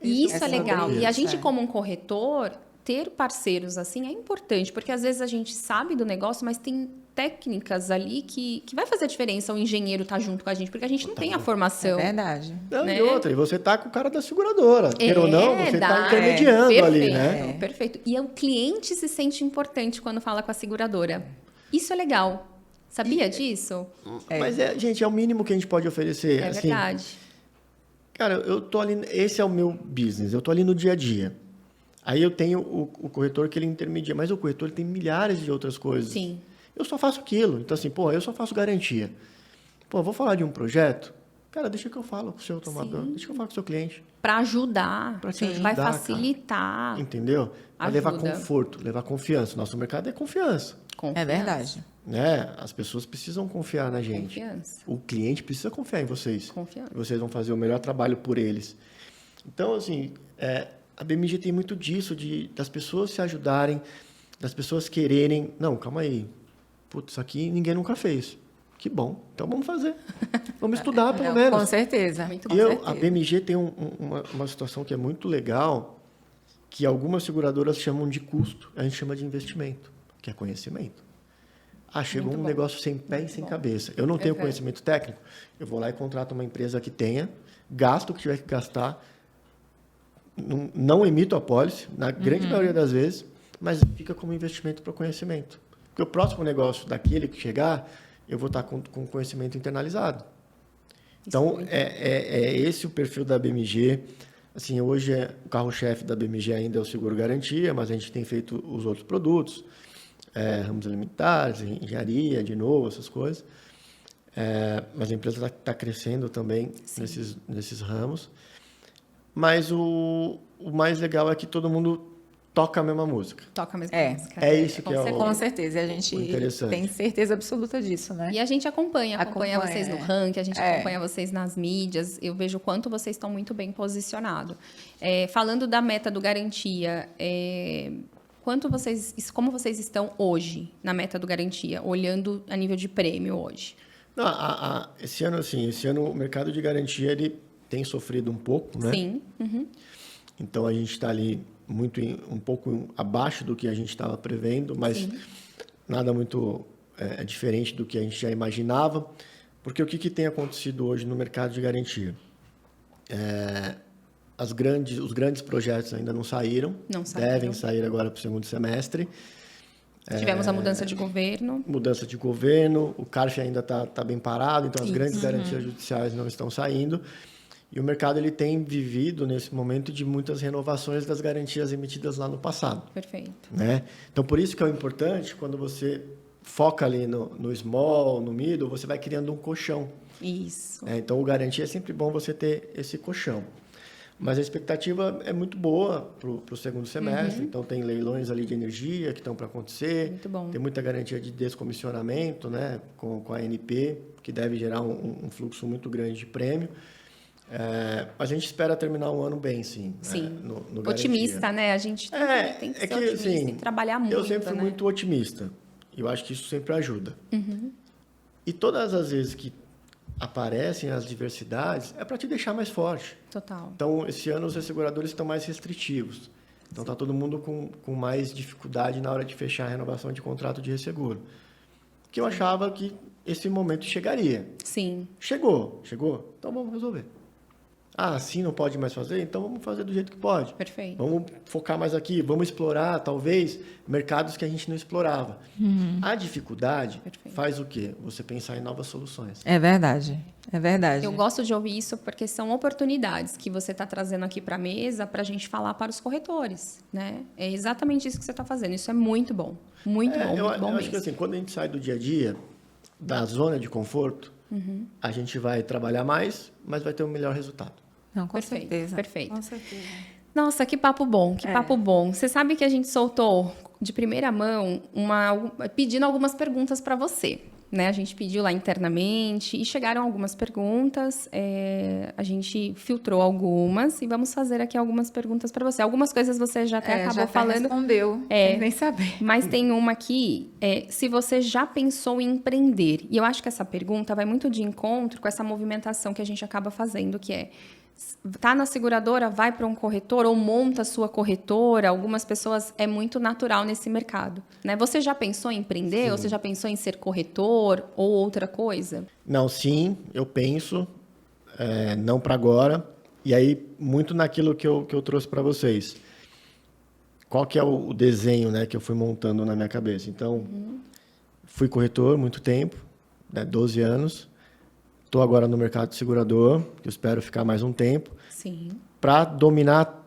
Speaker 1: E isso é legal. E a gente, como um corretor, ter parceiros assim é importante, porque às vezes a gente sabe do negócio, mas tem técnicas ali que vai fazer a diferença o engenheiro estar junto com a gente, porque a gente não tem a formação.
Speaker 2: É verdade.
Speaker 3: Não,
Speaker 1: né?
Speaker 3: E outra, e você tá com o cara da seguradora. Quer ou não, você tá
Speaker 1: dá.
Speaker 3: intermediando
Speaker 1: Perfeito,
Speaker 3: ali, né?
Speaker 1: Perfeito. E o cliente se sente importante quando fala com a seguradora. Isso é legal. Sabia disso?
Speaker 3: Mas, gente, é o mínimo que a gente pode oferecer.
Speaker 1: É
Speaker 3: assim,
Speaker 1: verdade.
Speaker 3: Cara, eu tô ali, esse é o meu business, eu tô ali no dia a dia. Aí eu tenho o corretor que ele intermedia, mas o corretor tem milhares de outras coisas.
Speaker 1: Sim.
Speaker 3: Eu só faço aquilo. Então, assim, eu só faço garantia. Vou falar de um projeto? Cara, deixa que eu falo com o seu tomador, deixa que eu falo com o seu cliente.
Speaker 1: Para ajudar,
Speaker 3: Pra te ajudar,
Speaker 1: vai
Speaker 3: cara.
Speaker 1: facilitar.
Speaker 3: Entendeu? Vai levar
Speaker 1: Ajuda.
Speaker 3: conforto, levar confiança. Nosso mercado é confiança.
Speaker 1: Confiança.
Speaker 2: É verdade.
Speaker 3: Né? As pessoas precisam confiar na gente.
Speaker 1: Confiança.
Speaker 3: O cliente precisa confiar em vocês.
Speaker 1: Confiança.
Speaker 3: Vocês vão fazer o melhor trabalho por eles. Então, assim, a BMG tem muito disso, das pessoas se ajudarem, das pessoas quererem... Não, calma aí. Putz, isso aqui ninguém nunca fez. Que bom. Então vamos fazer. Vamos estudar, pelo menos.
Speaker 2: Com certeza.
Speaker 1: Muito
Speaker 2: com
Speaker 1: bom.
Speaker 2: certeza.
Speaker 3: A BMG tem uma situação que é muito legal, que algumas seguradoras chamam de custo, a gente chama de investimento, que é conhecimento. Chegou
Speaker 1: Muito
Speaker 3: um
Speaker 1: bom.
Speaker 3: negócio sem pé e sem cabeça. Eu não tenho conhecimento técnico, eu vou lá e contrato uma empresa que tenha, gasto o que tiver que gastar, não emito a pólice, na grande maioria das vezes, mas fica como investimento para o conhecimento. Porque o próximo negócio daquele que chegar, eu vou estar com conhecimento internalizado. Então, é esse o perfil da BMG. Assim, hoje o carro-chefe da BMG ainda é o seguro garantia, mas a gente tem feito os outros produtos, ramos alimentares, engenharia, de novo, essas coisas. Mas a empresa está crescendo também nesses ramos. Mas o mais legal é que todo mundo toca a mesma música.
Speaker 1: Toca a mesma música.
Speaker 3: É isso que é o...
Speaker 2: Com certeza. E a gente
Speaker 3: interessante.
Speaker 2: tem certeza absoluta disso, né?
Speaker 1: E a gente acompanha vocês no ranking, a gente
Speaker 2: É.
Speaker 1: acompanha vocês nas mídias. Eu vejo o quanto vocês estão muito bem posicionados. Falando da meta do Garantia, como vocês estão hoje na meta do Garantia, olhando a nível de prêmio hoje?
Speaker 3: Não, esse ano o mercado de garantia ele tem sofrido um pouco, né?
Speaker 1: Sim. Uhum.
Speaker 3: Então a gente está ali um pouco abaixo do que a gente estava prevendo, mas nada muito diferente do que a gente já imaginava, porque o que tem acontecido hoje no mercado de garantia? Os grandes projetos ainda não saíram, devem sair agora para o segundo semestre.
Speaker 1: Tivemos a mudança de governo.
Speaker 3: Mudança de governo, o CARF ainda está bem parado, então as grandes garantias judiciais não estão saindo. E o mercado ele tem vivido nesse momento de muitas renovações das garantias emitidas lá no passado.
Speaker 1: Perfeito.
Speaker 3: Né? Então, por isso que é importante, quando você foca ali no small, no middle, você vai criando um colchão.
Speaker 1: Isso.
Speaker 3: Então, o garantia é sempre bom você ter esse colchão. Mas a expectativa é muito boa para o segundo semestre. Então, tem leilões ali de energia que estão para acontecer.
Speaker 1: Muito bom.
Speaker 3: Tem muita garantia de descomissionamento, né? com a ANP, que deve gerar um fluxo muito grande de prêmio. A gente espera terminar o ano bem, sim.
Speaker 1: Sim.
Speaker 3: No
Speaker 1: otimista,
Speaker 3: garantia.
Speaker 1: né? A gente tem que ser otimista, tem que trabalhar muito.
Speaker 3: Eu sempre fui
Speaker 1: né?
Speaker 3: muito otimista. E eu acho que isso sempre ajuda. E todas as vezes que aparecem as diversidades, é para te deixar mais forte.
Speaker 1: Total.
Speaker 3: Então, esse ano os resseguradores estão mais restritivos. Então, está todo mundo com mais dificuldade na hora de fechar a renovação de contrato de resseguro. Que eu achava que esse momento chegaria.
Speaker 1: Sim.
Speaker 3: Chegou. Então, vamos resolver. Ah, assim não pode mais fazer? Então vamos fazer do jeito que pode.
Speaker 1: Perfeito.
Speaker 3: Vamos focar mais aqui, vamos explorar, talvez, mercados que a gente não explorava. A dificuldade
Speaker 1: Perfeito.
Speaker 3: faz o quê? Você pensar em novas soluções.
Speaker 2: É verdade. É verdade.
Speaker 1: Eu gosto de ouvir isso porque são oportunidades que você está trazendo aqui para a mesa para a gente falar para os corretores, né? É exatamente isso que você está fazendo. Isso é muito bom. Muito bom, muito bom
Speaker 3: eu acho
Speaker 1: mesmo.
Speaker 3: que assim, quando a gente sai do dia a dia, da zona de conforto, a gente vai trabalhar mais, mas vai ter um melhor resultado.
Speaker 2: Não, com
Speaker 1: Perfeito,
Speaker 2: certeza.
Speaker 1: perfeito.
Speaker 2: Com certeza.
Speaker 1: Nossa, que papo bom, que papo bom. Você sabe que a gente soltou de primeira mão pedindo algumas perguntas para você, né? A gente pediu lá internamente e chegaram algumas perguntas. A gente filtrou algumas e vamos fazer aqui algumas perguntas para você. Algumas coisas você já até acabou
Speaker 2: já
Speaker 1: falando.
Speaker 2: respondeu, sem nem saber.
Speaker 1: Mas tem uma aqui, se você já pensou em empreender. E eu acho que essa pergunta vai muito de encontro com essa movimentação que a gente acaba fazendo, que é, tá na seguradora, vai para um corretor ou monta a sua corretora. Algumas pessoas é muito natural nesse mercado, né? Você já pensou em empreender?
Speaker 3: Sim.
Speaker 1: Ou você já pensou em ser corretor ou outra coisa?
Speaker 3: Não, sim, eu penso, não para agora. E aí, muito naquilo que eu trouxe para vocês. Qual que é o desenho, né, que eu fui montando na minha cabeça? Então, fui corretor muito tempo, né, 12 anos. Estou agora no mercado de segurador, que eu espero ficar mais um tempo,
Speaker 1: Sim.
Speaker 3: para dominar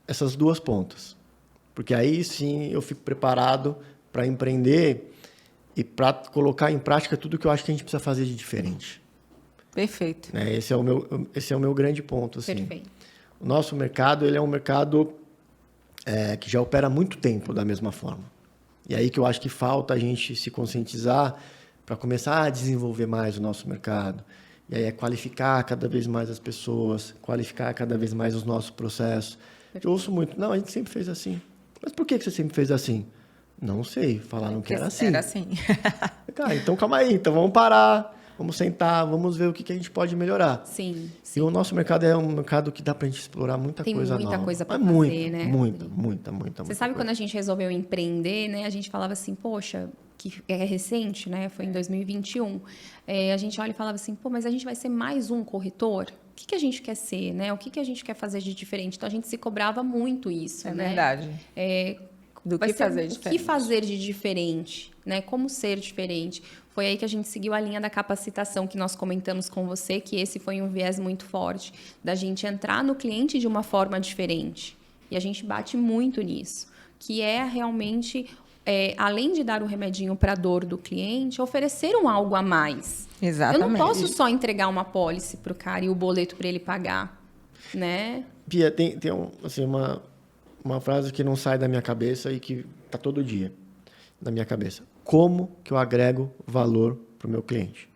Speaker 3: essas duas pontas. Porque aí sim eu fico preparado para empreender e para colocar em prática tudo que eu acho que a gente precisa fazer de diferente.
Speaker 2: Perfeito.
Speaker 3: Né? Esse é o meu grande ponto. Assim.
Speaker 1: Perfeito.
Speaker 3: O nosso mercado ele é um mercado que já opera há muito tempo da mesma forma. E aí que eu acho que falta a gente se conscientizar para começar a desenvolver mais o nosso mercado. E aí é qualificar cada vez mais as pessoas, qualificar cada vez mais os nossos processos. Eu ouço muito, não, a gente sempre fez assim. Mas por que você sempre fez assim? Não sei, falaram que era assim.
Speaker 2: Era assim.
Speaker 3: Cara, então calma aí, então vamos parar, vamos sentar, vamos ver o que a gente pode melhorar.
Speaker 1: Sim.
Speaker 3: E o nosso mercado é um mercado que dá para a gente explorar muita
Speaker 1: Tem
Speaker 3: coisa
Speaker 1: muita
Speaker 3: nova.
Speaker 1: coisa pra
Speaker 3: Mas
Speaker 1: fazer, né?
Speaker 3: Muita
Speaker 1: Você sabe
Speaker 3: coisa.
Speaker 1: quando a gente resolveu empreender, né? A gente falava assim, poxa, que é recente, né? Foi em 2021. A gente olha e falava assim, pô, mas a gente vai ser mais um corretor? O que a gente quer ser, né? O que a gente quer fazer de diferente? Então, a gente se cobrava muito isso,
Speaker 2: É
Speaker 1: né?
Speaker 2: verdade. Do
Speaker 1: Vai
Speaker 2: que
Speaker 1: ser
Speaker 2: fazer
Speaker 1: o
Speaker 2: diferente.
Speaker 1: que fazer de diferente, né? Como ser diferente. Foi aí que a gente seguiu a linha da capacitação que nós comentamos com você, que esse foi um viés muito forte, da gente entrar no cliente de uma forma diferente. E a gente bate muito nisso, que é realmente, além de dar o remedinho para a dor do cliente, oferecer um algo a mais.
Speaker 2: Exatamente.
Speaker 1: Eu não posso só entregar uma pólice para o cara e o boleto para ele pagar, né?
Speaker 3: Pia, tem uma frase que não sai da minha cabeça e que está todo dia na minha cabeça. Como que eu agrego valor para o meu cliente?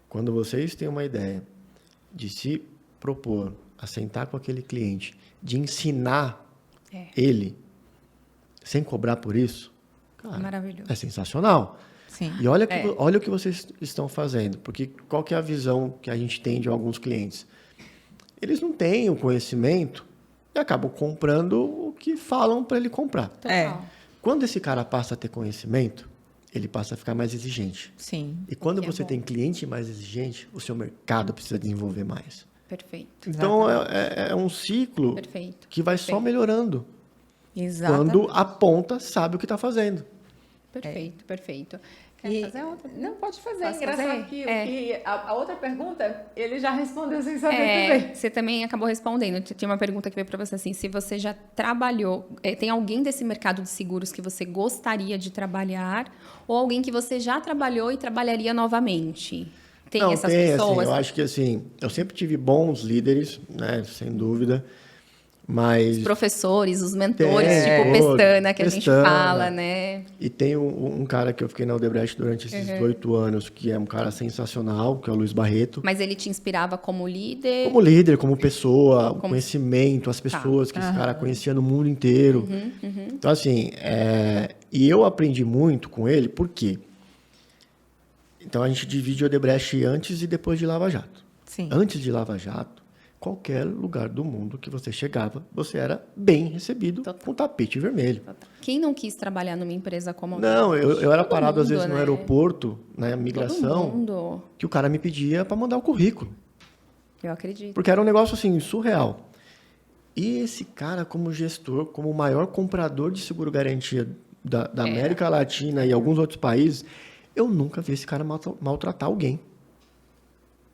Speaker 3: Quando vocês têm uma ideia de se propor a sentar com aquele cliente, de ensinar ele, sem cobrar por isso, cara,
Speaker 1: Maravilhoso.
Speaker 3: é sensacional.
Speaker 2: Sim.
Speaker 3: E olha o que vocês estão fazendo, porque qual que é a visão que a gente tem de alguns clientes? Eles não têm o conhecimento e acabam comprando o que falam para ele comprar.
Speaker 1: Total.
Speaker 3: Quando esse cara passa a ter conhecimento, ele passa a ficar mais exigente.
Speaker 2: Sim.
Speaker 3: E quando
Speaker 1: Que é
Speaker 3: você
Speaker 1: bom.
Speaker 3: tem cliente mais exigente, o seu mercado precisa desenvolver mais.
Speaker 1: Perfeito.
Speaker 3: Então, é um ciclo
Speaker 1: Perfeito.
Speaker 3: que vai só melhorando.
Speaker 2: Exatamente.
Speaker 3: Quando a ponta sabe o que está fazendo.
Speaker 1: Perfeito, perfeito. Quer
Speaker 2: E-
Speaker 1: fazer outra?
Speaker 2: Não, pode fazer.
Speaker 1: Posso
Speaker 2: Engraçado
Speaker 1: fazer?
Speaker 2: que a outra pergunta, ele já respondeu sem saber também.
Speaker 1: Você também acabou respondendo. Tinha uma pergunta que veio para você assim: se você já trabalhou, tem alguém desse mercado de seguros que você gostaria de trabalhar, ou alguém que você já trabalhou e trabalharia novamente? Tem
Speaker 3: Não,
Speaker 1: essas
Speaker 3: tem,
Speaker 1: pessoas?
Speaker 3: assim, eu acho que assim, eu sempre tive bons líderes, né, sem dúvida, mas
Speaker 1: Os professores, os mentores,
Speaker 3: Tem,
Speaker 1: tipo Pestana, que a gente
Speaker 3: Pestana.
Speaker 1: fala, né?
Speaker 3: e tem um cara que eu fiquei na Odebrecht durante esses 8 anos, que é um cara sensacional, que é o Luiz Barreto.
Speaker 1: Mas ele te inspirava como líder?
Speaker 3: Como líder, como pessoa, o
Speaker 1: Como-
Speaker 3: conhecimento, as pessoas que esse cara conhecia no mundo inteiro. Então, assim, e eu aprendi muito com ele, por quê? Então, a gente divide o Odebrecht antes e depois de Lava Jato.
Speaker 2: Sim.
Speaker 3: Antes de Lava Jato, qualquer lugar do mundo que você chegava, você era bem recebido com tapete vermelho.
Speaker 1: Quem não quis trabalhar numa empresa como a
Speaker 3: Não, eu era
Speaker 1: Todo
Speaker 3: parado às
Speaker 1: mundo,
Speaker 3: vezes no
Speaker 1: né?
Speaker 3: aeroporto, na
Speaker 1: Todo
Speaker 3: migração,
Speaker 1: mundo.
Speaker 3: que o cara me pedia para mandar o currículo.
Speaker 1: Eu acredito.
Speaker 3: Porque era um negócio, assim, surreal. E esse cara, como gestor, como o maior comprador de seguro-garantia da América Latina e alguns outros países, eu nunca vi esse cara maltratar alguém.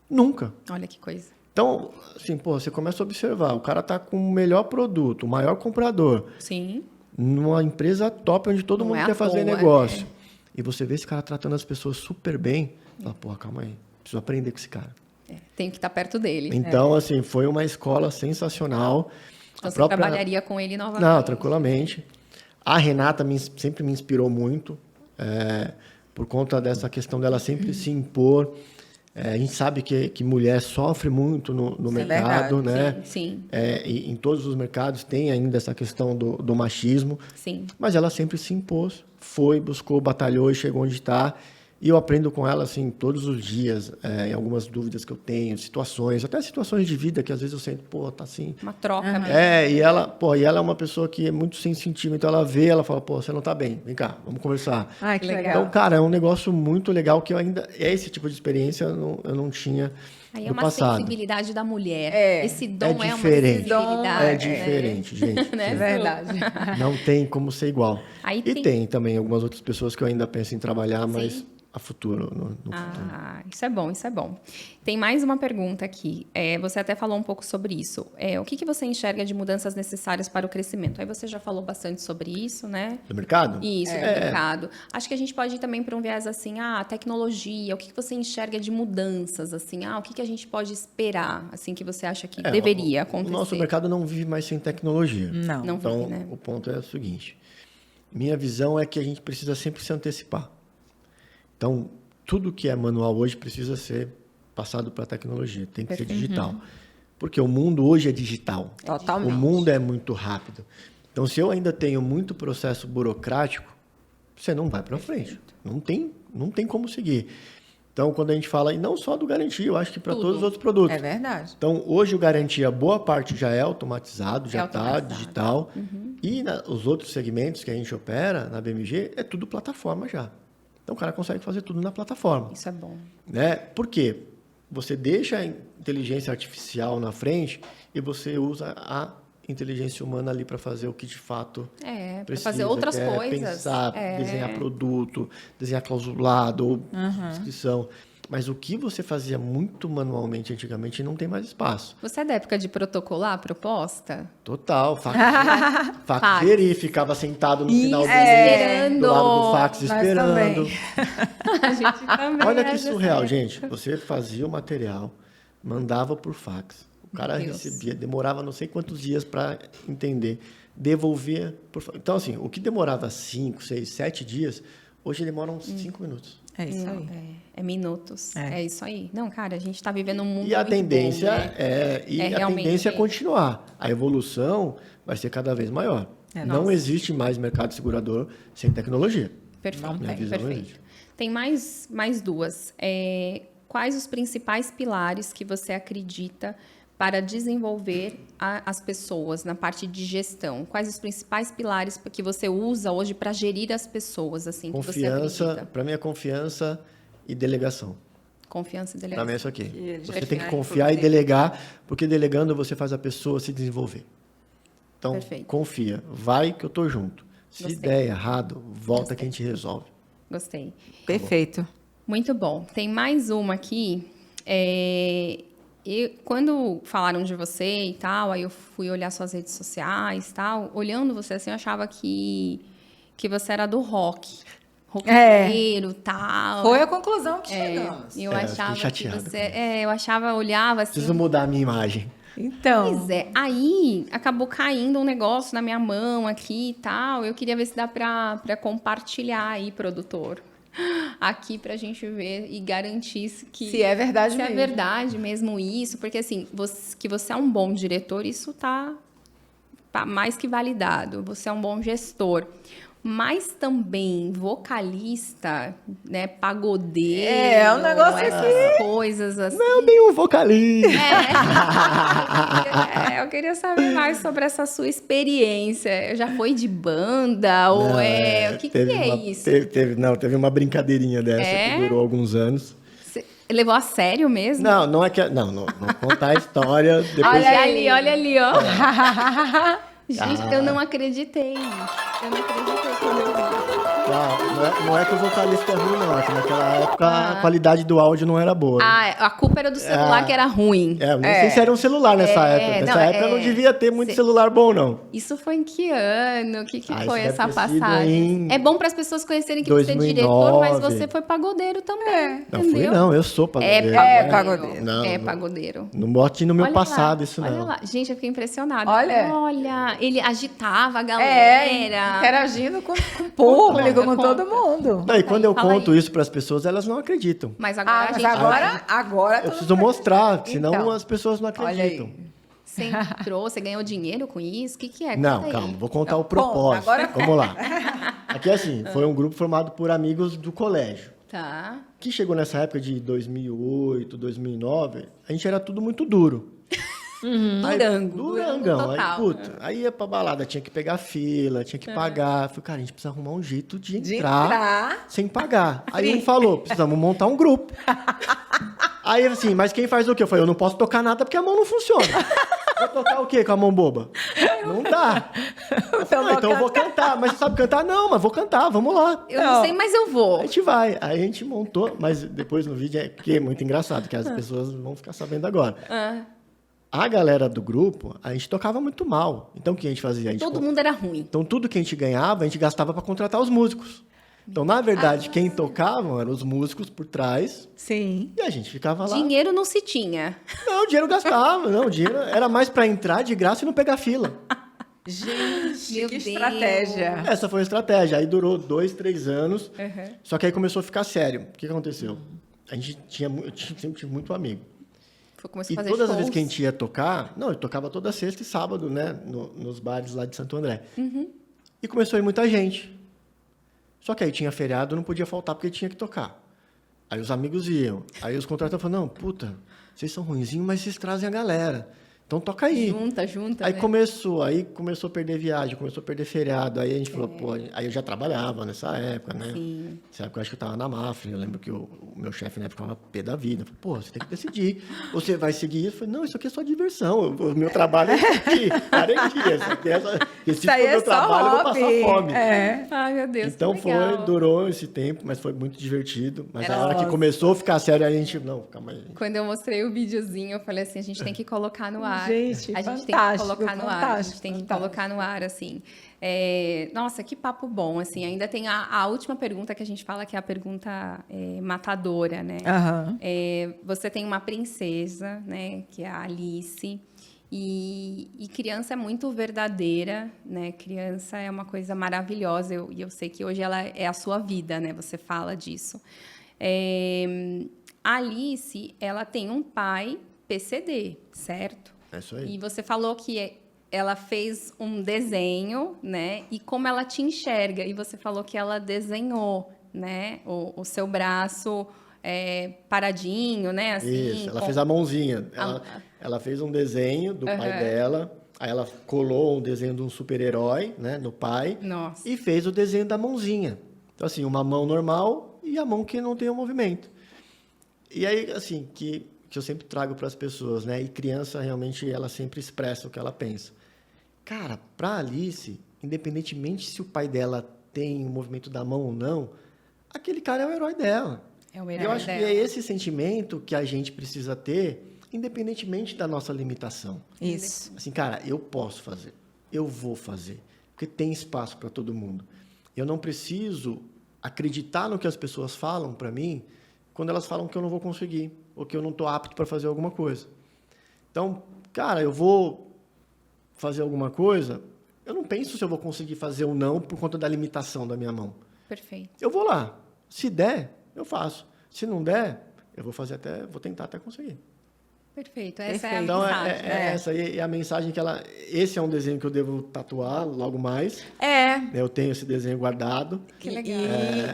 Speaker 3: Nunca.
Speaker 1: Olha que coisa.
Speaker 3: Então, assim, pô, você começa a observar, o cara tá com o melhor produto, o maior comprador,
Speaker 1: Sim.
Speaker 3: numa empresa top onde todo
Speaker 1: Não
Speaker 3: mundo
Speaker 1: é à
Speaker 3: quer fazer
Speaker 1: toa,
Speaker 3: negócio. E você vê esse cara tratando as pessoas super bem, fala, pô, calma aí, preciso aprender com esse cara.
Speaker 1: Tenho que estar perto dele.
Speaker 3: Então, assim, foi uma escola sensacional.
Speaker 1: Então,
Speaker 3: A
Speaker 1: você
Speaker 3: própria-
Speaker 1: trabalharia com ele novamente?
Speaker 3: Não, tranquilamente. A Renata sempre me inspirou muito, por conta dessa questão dela sempre se impor. A gente sabe que mulher sofre muito no mercado, né?
Speaker 1: Sim.
Speaker 3: E em todos os mercados tem ainda essa questão do machismo,
Speaker 1: Sim.
Speaker 3: mas ela sempre se impôs, foi, buscou, batalhou e chegou onde está. E eu aprendo com ela, assim, todos os dias, em algumas dúvidas que eu tenho, situações, até situações de vida que às vezes eu sinto, pô, tá assim.
Speaker 1: Uma troca mesmo.
Speaker 3: E ela é uma pessoa que é muito sensitiva, então ela vê, ela fala, pô, você não tá bem, vem cá, vamos conversar.
Speaker 2: Ai, que legal.
Speaker 3: Então, cara, é um negócio muito legal que eu ainda, esse tipo de experiência eu não tinha
Speaker 1: Aí é
Speaker 3: no
Speaker 1: uma
Speaker 3: passado.
Speaker 1: sensibilidade da mulher.
Speaker 2: É.
Speaker 1: Esse dom é, uma
Speaker 3: diferente.
Speaker 1: sensibilidade.
Speaker 3: É diferente, gente.
Speaker 1: Né?
Speaker 2: É verdade.
Speaker 3: Não tem como ser igual.
Speaker 1: Aí
Speaker 3: E tem também algumas outras pessoas que eu ainda penso em trabalhar, mas a futuro, no futuro.
Speaker 1: Ah, isso é bom, isso é bom. Tem mais uma pergunta aqui. Você até falou um pouco sobre isso. O que você enxerga de mudanças necessárias para o crescimento? Aí você já falou bastante sobre isso, né?
Speaker 3: Do mercado?
Speaker 1: Isso, do mercado. Acho que a gente pode ir também para um viés assim, tecnologia, o que você enxerga de mudanças, assim, o que a gente pode esperar, assim, que você acha que deveria acontecer?
Speaker 3: O nosso mercado não vive mais sem tecnologia.
Speaker 2: Não.
Speaker 1: Não
Speaker 3: Então,
Speaker 1: vive, né?
Speaker 3: o ponto é o seguinte. Minha visão é que a gente precisa sempre se antecipar. Então, tudo que é manual hoje precisa ser passado para a tecnologia, tem que ser digital. Porque o mundo hoje é digital.
Speaker 2: Totalmente.
Speaker 3: O mundo é muito rápido. Então, se eu ainda tenho muito processo burocrático, você não vai para frente. Não tem como seguir. Então, quando a gente fala, e não só do Garantia, eu acho que para todos os outros produtos.
Speaker 2: É verdade.
Speaker 3: Então, hoje o Garantia, boa parte já é automatizado, já está
Speaker 1: automatizado.
Speaker 3: digital. E os outros segmentos que a gente opera na BMG, é tudo plataforma já. Então, o cara consegue fazer tudo na plataforma.
Speaker 1: Isso é bom.
Speaker 3: Né? Por quê? Você deixa a inteligência artificial na frente e você usa a inteligência humana ali para fazer o que de fato
Speaker 1: Para
Speaker 3: precisa.
Speaker 1: fazer outras
Speaker 3: que é
Speaker 1: coisas.
Speaker 3: pensar, desenhar produto, desenhar clausulado ou descrição. Mas o que você fazia muito manualmente antigamente não tem mais espaço.
Speaker 1: Você é da época de protocolar a proposta?
Speaker 3: Total. Faxeri, ficava sentado no final do
Speaker 1: Esperando.
Speaker 3: do lado do fax
Speaker 2: Nós
Speaker 3: esperando.
Speaker 2: também.
Speaker 1: A gente também.
Speaker 3: Olha que
Speaker 1: era
Speaker 3: surreal,
Speaker 1: dessa
Speaker 3: gente. Você fazia o material, mandava por fax. O cara
Speaker 1: Deus.
Speaker 3: recebia, demorava não sei quantos dias para entender, devolvia por fax. Então, assim, o que demorava 5, 6, 7 dias, hoje demora uns 5 minutos.
Speaker 2: É isso aí.
Speaker 1: É minutos.
Speaker 2: É.
Speaker 1: É isso aí. Não, cara, a gente está vivendo um mundo
Speaker 3: E a
Speaker 1: muito
Speaker 3: tendência
Speaker 1: bom, né?
Speaker 3: a
Speaker 1: realmente.
Speaker 3: tendência é continuar. A evolução vai ser cada vez maior. Não
Speaker 1: nossa.
Speaker 3: existe mais mercado segurador sem tecnologia.
Speaker 1: Perfeito,
Speaker 3: Minha visão é
Speaker 1: perfeito.
Speaker 3: essa.
Speaker 1: Tem mais duas. Quais os principais pilares que você acredita para desenvolver as pessoas na parte de gestão? Quais os principais pilares que você usa hoje para gerir as pessoas, assim, que você
Speaker 3: Confiança,
Speaker 1: acredita?
Speaker 3: para mim é confiança e delegação.
Speaker 1: Confiança e
Speaker 3: Para
Speaker 1: delegação.
Speaker 3: mim é isso aqui.
Speaker 2: ele
Speaker 3: Você
Speaker 2: já
Speaker 3: tem que
Speaker 2: fica
Speaker 3: confiar e
Speaker 2: aí,
Speaker 3: delegar, porque delegando você faz a pessoa se desenvolver. Então,
Speaker 1: Perfeito.
Speaker 3: confia. Vai que eu tô junto. Se
Speaker 1: Gostei.
Speaker 3: der errado, volta
Speaker 1: Gostei.
Speaker 3: que a gente resolve.
Speaker 1: Gostei.
Speaker 2: Perfeito.
Speaker 1: Muito bom. Tem mais uma aqui. Quando falaram de você e tal, aí eu fui olhar suas redes sociais e tal. Olhando você assim, eu achava que você era do rock. Roqueiro e tal.
Speaker 2: Foi a conclusão que chegamos.
Speaker 1: E eu
Speaker 3: eu
Speaker 1: achava
Speaker 3: fiquei
Speaker 1: que
Speaker 3: chateado
Speaker 1: você... eu achava, olhava assim...
Speaker 3: Preciso mudar a minha imagem.
Speaker 2: Então,
Speaker 1: Pois é. Aí, acabou caindo um negócio na minha mão aqui e tal. Eu queria ver se dá pra compartilhar aí, produtor. Aqui pra gente ver e garantir que...
Speaker 2: se é verdade
Speaker 1: Se
Speaker 2: mesmo.
Speaker 1: é verdade mesmo isso, porque assim, que você é um bom diretor, isso tá mais que validado. Você é um bom gestor. Mas também vocalista, né, pagodeiro.
Speaker 2: É um negócio
Speaker 1: essas coisas assim.
Speaker 3: Eu tenho um vocalista.
Speaker 1: Eu queria saber mais sobre essa sua experiência. Já foi de banda? Ou
Speaker 3: Não,
Speaker 1: o que é
Speaker 3: uma,
Speaker 1: isso?
Speaker 3: Teve uma brincadeirinha dessa que durou alguns anos.
Speaker 1: levou a sério mesmo?
Speaker 3: Não, não é que... Não contar a história depois...
Speaker 1: Olha ali, ó. Gente, eu não acreditei. Eu não acreditei quando eu vi.
Speaker 3: Não é que o vocalista é ruim, não. É que naquela época a qualidade do áudio não era boa.
Speaker 1: A culpa era do celular que era ruim.
Speaker 3: Eu nem sei se era um celular nessa época. Nessa época não devia ter muito celular bom, não.
Speaker 1: Isso foi em que ano? O que foi
Speaker 3: isso
Speaker 1: essa
Speaker 3: deve ter sido
Speaker 1: passagem?
Speaker 3: em
Speaker 1: É bom para as pessoas conhecerem que
Speaker 3: 2009.
Speaker 1: você é diretor, mas você foi pagodeiro também.
Speaker 3: Não
Speaker 1: entendeu?
Speaker 3: fui, não. Eu sou pagodeiro.
Speaker 2: É pagodeiro.
Speaker 3: Não,
Speaker 1: É
Speaker 3: não.
Speaker 1: pagodeiro.
Speaker 3: Não bote no meu
Speaker 1: Olha
Speaker 3: passado
Speaker 1: lá,
Speaker 3: isso,
Speaker 1: olha
Speaker 3: não.
Speaker 1: lá. Gente, eu fiquei impressionada.
Speaker 2: Olha.
Speaker 1: Ele agitava a galera.
Speaker 2: Interagindo com o público, com
Speaker 1: Conta.
Speaker 2: todo mundo.
Speaker 3: Não, e quando eu
Speaker 1: fala
Speaker 3: conto
Speaker 1: aí.
Speaker 3: isso para as pessoas, elas não acreditam.
Speaker 1: Mas agora a
Speaker 2: Mas
Speaker 1: gente...
Speaker 2: agora
Speaker 3: Eu preciso mostrar, senão
Speaker 2: Então,
Speaker 3: as pessoas não
Speaker 2: olha
Speaker 3: acreditam.
Speaker 2: aí.
Speaker 1: Você entrou, você ganhou dinheiro com isso? O que é?
Speaker 3: Não,
Speaker 1: Conta aí.
Speaker 3: calma, vou contar
Speaker 2: Não,
Speaker 3: o propósito.
Speaker 2: agora-
Speaker 3: Vamos lá. Aqui assim, foi um grupo formado por amigos do colégio.
Speaker 1: Tá.
Speaker 3: Que chegou nessa época de 2008, 2009, a gente era tudo muito duro. Aí, Durangão. Aí,
Speaker 1: total.
Speaker 3: puta, aí ia pra balada, tinha que pegar fila, tinha que pagar. Falei, cara, a gente precisa arrumar um jeito de entrar sem pagar. Aí um falou, precisamos montar um grupo. Aí assim, mas quem faz o quê? Eu falei, eu não posso tocar nada porque a mão não funciona. Vou tocar o quê com a mão boba? Não dá. Eu falei, então eu vou cantar. Mas você sabe cantar? Não, mas vou cantar, vamos lá.
Speaker 1: Eu não sei, mas eu vou.
Speaker 3: A gente vai. Aí a gente montou, mas depois no vídeo porque é muito engraçado, que as pessoas vão ficar sabendo agora. A galera do grupo, a gente tocava muito mal. Então o que a gente fazia?
Speaker 1: Todo mundo era ruim.
Speaker 3: Então tudo que a gente ganhava, a gente gastava para contratar os músicos. Então, na verdade, quem tocavam eram os músicos por trás
Speaker 2: Sim.
Speaker 3: e a gente ficava lá.
Speaker 1: Dinheiro não se tinha.
Speaker 3: Não, o dinheiro gastava. Não, o dinheiro era mais para entrar de graça e não pegar fila.
Speaker 2: Gente,
Speaker 1: Meu
Speaker 2: que
Speaker 1: Deus.
Speaker 2: estratégia.
Speaker 3: Essa foi a estratégia. Aí durou 2, 3 anos. Só que aí começou a ficar sério. O que aconteceu? A gente sempre tive muito amigo.
Speaker 1: Começou
Speaker 3: E
Speaker 1: a fazer
Speaker 3: todas as
Speaker 1: shows.
Speaker 3: vezes que a gente ia tocar, eu tocava toda sexta e sábado, né? Nos bares lá de Santo André. E começou a ir muita gente. Só que aí tinha feriado, não podia faltar porque tinha que tocar. Aí os amigos iam. Aí os contratantes falaram, não, puta, vocês são ruinzinhos, mas vocês trazem a galera. Então toca aí.
Speaker 1: Junta,
Speaker 3: Aí
Speaker 1: né?
Speaker 3: começou a perder viagem, começou a perder feriado. Aí a gente falou, pô, aí eu já trabalhava nessa época, né?
Speaker 1: Sim.
Speaker 3: Nessa época eu acho que eu tava na Mafra. Eu lembro que o meu chefe na época ficava pé da vida. Falei, pô, você tem que decidir. Você vai seguir isso? Eu falei, não, isso aqui é só diversão. O meu trabalho é isso aqui. Garantia. Se for
Speaker 2: aí é
Speaker 3: meu
Speaker 2: só
Speaker 3: trabalho, eu vou passar
Speaker 2: hobby.
Speaker 3: fome.
Speaker 2: É.
Speaker 1: Ai, meu Deus,
Speaker 3: Então
Speaker 1: que legal.
Speaker 3: durou esse tempo, mas foi muito divertido. Mas
Speaker 1: Era
Speaker 3: a hora que
Speaker 2: nossa.
Speaker 3: começou a ficar sério, aí a gente, não, calma aí.
Speaker 1: Quando eu mostrei o videozinho, eu falei assim, a gente tem que colocar no ar.
Speaker 2: Gente,
Speaker 1: a gente tem que
Speaker 2: fantástico,
Speaker 1: colocar no ar. A gente
Speaker 2: fantástico,
Speaker 1: tem que
Speaker 2: fantástico.
Speaker 1: colocar no ar, assim. Nossa, que papo bom, assim. Ainda tem a última pergunta que a gente fala, que é a pergunta matadora, né?
Speaker 2: Aham.
Speaker 1: Você tem uma princesa, né? Que é a Alice. E criança é muito verdadeira, né? Criança é uma coisa maravilhosa. E eu sei que hoje ela é a sua vida, né? Você fala disso. A Alice, ela tem um pai PCD, certo?
Speaker 3: É isso aí.
Speaker 1: E você falou que ela fez um desenho, né? E como ela te enxerga. E você falou que ela desenhou, né? O seu braço paradinho, né? Assim,
Speaker 3: Isso, ela fez a mãozinha. Ela fez um desenho do pai dela, aí ela colou um desenho de um super-herói, né, no pai,
Speaker 1: Nossa.
Speaker 3: e fez o desenho da mãozinha. Então, assim, uma mão normal e a mão que não tem o movimento. E aí, assim, que eu sempre trago para as pessoas, né, e criança, realmente, ela sempre expressa o que ela pensa. Cara, para Alice, independentemente se o pai dela tem o movimento da mão ou não, aquele cara é o herói dela.
Speaker 1: É o
Speaker 3: Eu
Speaker 1: herói
Speaker 3: acho que
Speaker 1: dela.
Speaker 3: é esse sentimento que a gente precisa ter, independentemente da nossa limitação.
Speaker 2: Isso.
Speaker 3: Assim, cara, eu posso fazer, eu vou fazer, porque tem espaço para todo mundo. Eu não preciso acreditar no que as pessoas falam para mim quando elas falam que eu não vou conseguir ou que eu não estou apto para fazer alguma coisa. Então, cara, eu vou fazer alguma coisa, eu não penso se eu vou conseguir fazer ou não por conta da limitação da minha mão.
Speaker 1: Perfeito.
Speaker 3: Eu vou lá. Se der, eu faço. Se não der, eu vou tentar até conseguir.
Speaker 1: Perfeito. Essa é a
Speaker 3: Então,
Speaker 1: mensagem.
Speaker 3: essa aí é a mensagem que ela... Esse é um desenho que eu devo tatuar logo mais. Eu tenho esse desenho guardado.
Speaker 1: Que legal.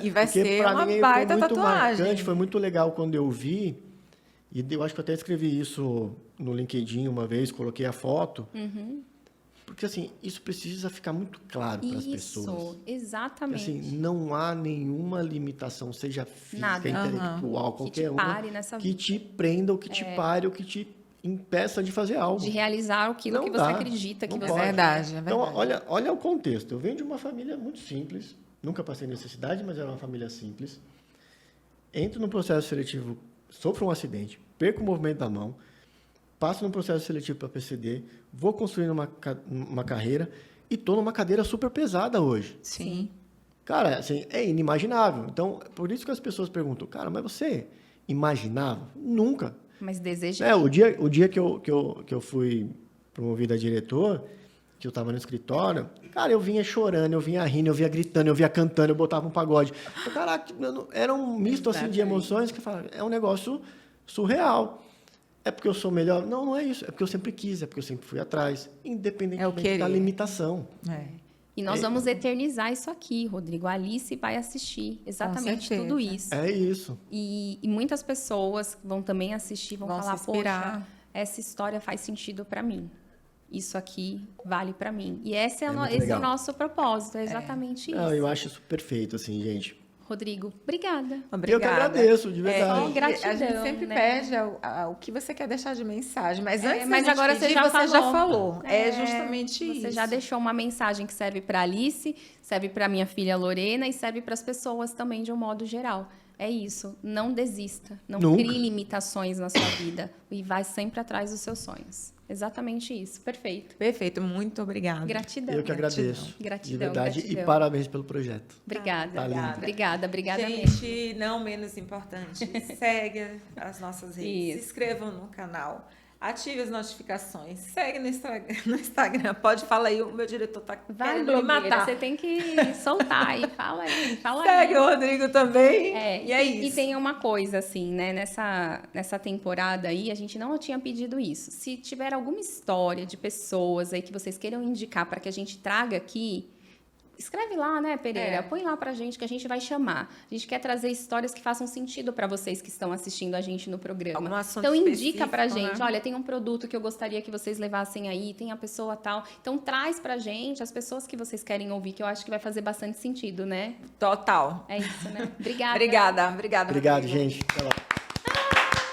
Speaker 2: E vai
Speaker 3: Porque
Speaker 2: ser
Speaker 3: pra
Speaker 2: uma
Speaker 3: mim
Speaker 2: baita
Speaker 3: foi muito
Speaker 2: tatuagem.
Speaker 3: marcante, foi muito legal quando eu vi. E eu acho que eu até escrevi isso no LinkedIn uma vez, coloquei a foto. Porque, assim, isso precisa ficar muito claro para as pessoas.
Speaker 1: Isso, exatamente.
Speaker 3: Assim, não há nenhuma limitação, seja física,
Speaker 1: Nada.
Speaker 3: intelectual,
Speaker 1: Que
Speaker 3: qualquer
Speaker 1: te pare nessa
Speaker 3: que
Speaker 1: vida.
Speaker 3: te prenda, ou que te pare, ou que te impeça de fazer algo.
Speaker 1: De realizar aquilo
Speaker 3: Não
Speaker 1: que você
Speaker 3: dá,
Speaker 1: acredita que
Speaker 3: não
Speaker 1: você
Speaker 3: pode.
Speaker 2: É verdade, é
Speaker 3: Então,
Speaker 2: verdade.
Speaker 3: olha o contexto. Eu venho de uma família muito simples, nunca passei necessidade, mas era uma família simples. Entro no processo seletivo, sofro um acidente, perco o movimento da mão, passo no processo seletivo para PCD, vou construindo uma carreira e estou numa cadeira super pesada hoje.
Speaker 2: Sim.
Speaker 3: Cara, assim, é inimaginável. Então, por isso que as pessoas perguntam, cara, mas você imaginava? Nunca.
Speaker 1: Mas deseja.
Speaker 3: O dia que eu fui promovido a diretor, que eu estava no escritório, cara, eu vinha chorando, eu vinha rindo, eu vinha gritando, eu vinha cantando, eu botava um pagode. Caraca, era um misto assim, de emoções que eu falava, é um negócio surreal. É porque eu sou melhor? Não, não é isso. É porque eu sempre quis, é porque eu sempre fui atrás, independentemente da limitação.
Speaker 1: E nós vamos eternizar isso aqui, Rodrigo. A Alice vai assistir exatamente
Speaker 2: certeza.
Speaker 1: tudo isso.
Speaker 3: É isso.
Speaker 1: E muitas pessoas vão também assistir, vão falar,
Speaker 2: se inspirar.
Speaker 1: poxa, essa história faz sentido para mim. Isso aqui vale para mim. E esse é
Speaker 3: muito
Speaker 1: o
Speaker 3: legal.
Speaker 1: nosso propósito, é exatamente
Speaker 3: Não,
Speaker 1: isso.
Speaker 3: eu acho isso perfeito, assim, gente.
Speaker 1: Rodrigo, obrigada.
Speaker 2: Obrigada.
Speaker 3: Eu que agradeço, de verdade.
Speaker 1: Só gratidão,
Speaker 2: a gente sempre
Speaker 1: né?
Speaker 2: pede o que você quer deixar de mensagem, mas antes
Speaker 1: mas
Speaker 2: da gente
Speaker 1: agora
Speaker 2: pedir,
Speaker 1: você já
Speaker 2: falou. É justamente isso.
Speaker 1: Você já deixou uma mensagem que serve para Alice, serve para minha filha Lorena e serve para as pessoas também de um modo geral. É isso. Não desista. Não
Speaker 3: Nunca.
Speaker 1: crie limitações na sua vida. E vai sempre atrás dos seus sonhos. Exatamente isso. Perfeito.
Speaker 2: Perfeito, muito obrigada.
Speaker 1: Gratidão.
Speaker 3: Eu que agradeço.
Speaker 1: Gratidão,
Speaker 3: De verdade.
Speaker 1: gratidão.
Speaker 3: E parabéns pelo projeto.
Speaker 1: Obrigada.
Speaker 3: Tá lindo.
Speaker 1: Obrigada mesmo.
Speaker 2: Gente, não menos importante, segue as nossas redes,
Speaker 1: Isso.
Speaker 2: se inscrevam no canal, ative as notificações, segue no Instagram. Pode falar aí, o meu diretor tá
Speaker 1: Vai,
Speaker 2: querendo me
Speaker 1: blogueira,
Speaker 2: matar.
Speaker 1: você tem que soltar aí. Fala aí.
Speaker 2: Segue o Rodrigo também.
Speaker 1: E
Speaker 2: é
Speaker 1: E
Speaker 2: isso.
Speaker 1: tem uma coisa, assim, né? Nessa temporada aí, a gente não tinha pedido isso. Se tiver alguma história de pessoas aí que vocês queiram indicar para que a gente traga aqui, escreve lá, né, Pereira? Põe lá pra gente que a gente vai chamar. A gente quer trazer histórias que façam sentido para vocês que estão assistindo a gente no programa.
Speaker 2: Algum assunto
Speaker 1: Então indica pra
Speaker 2: específico,
Speaker 1: gente,
Speaker 2: né?
Speaker 1: olha, tem um produto que eu gostaria que vocês levassem aí, tem a pessoa tal. Então traz pra gente as pessoas que vocês querem ouvir, que eu acho que vai fazer bastante sentido, né?
Speaker 2: Total.
Speaker 1: É isso, né? Obrigada.
Speaker 2: Obrigada.
Speaker 3: Obrigado,
Speaker 2: Rodrigo.
Speaker 3: gente. Até lá.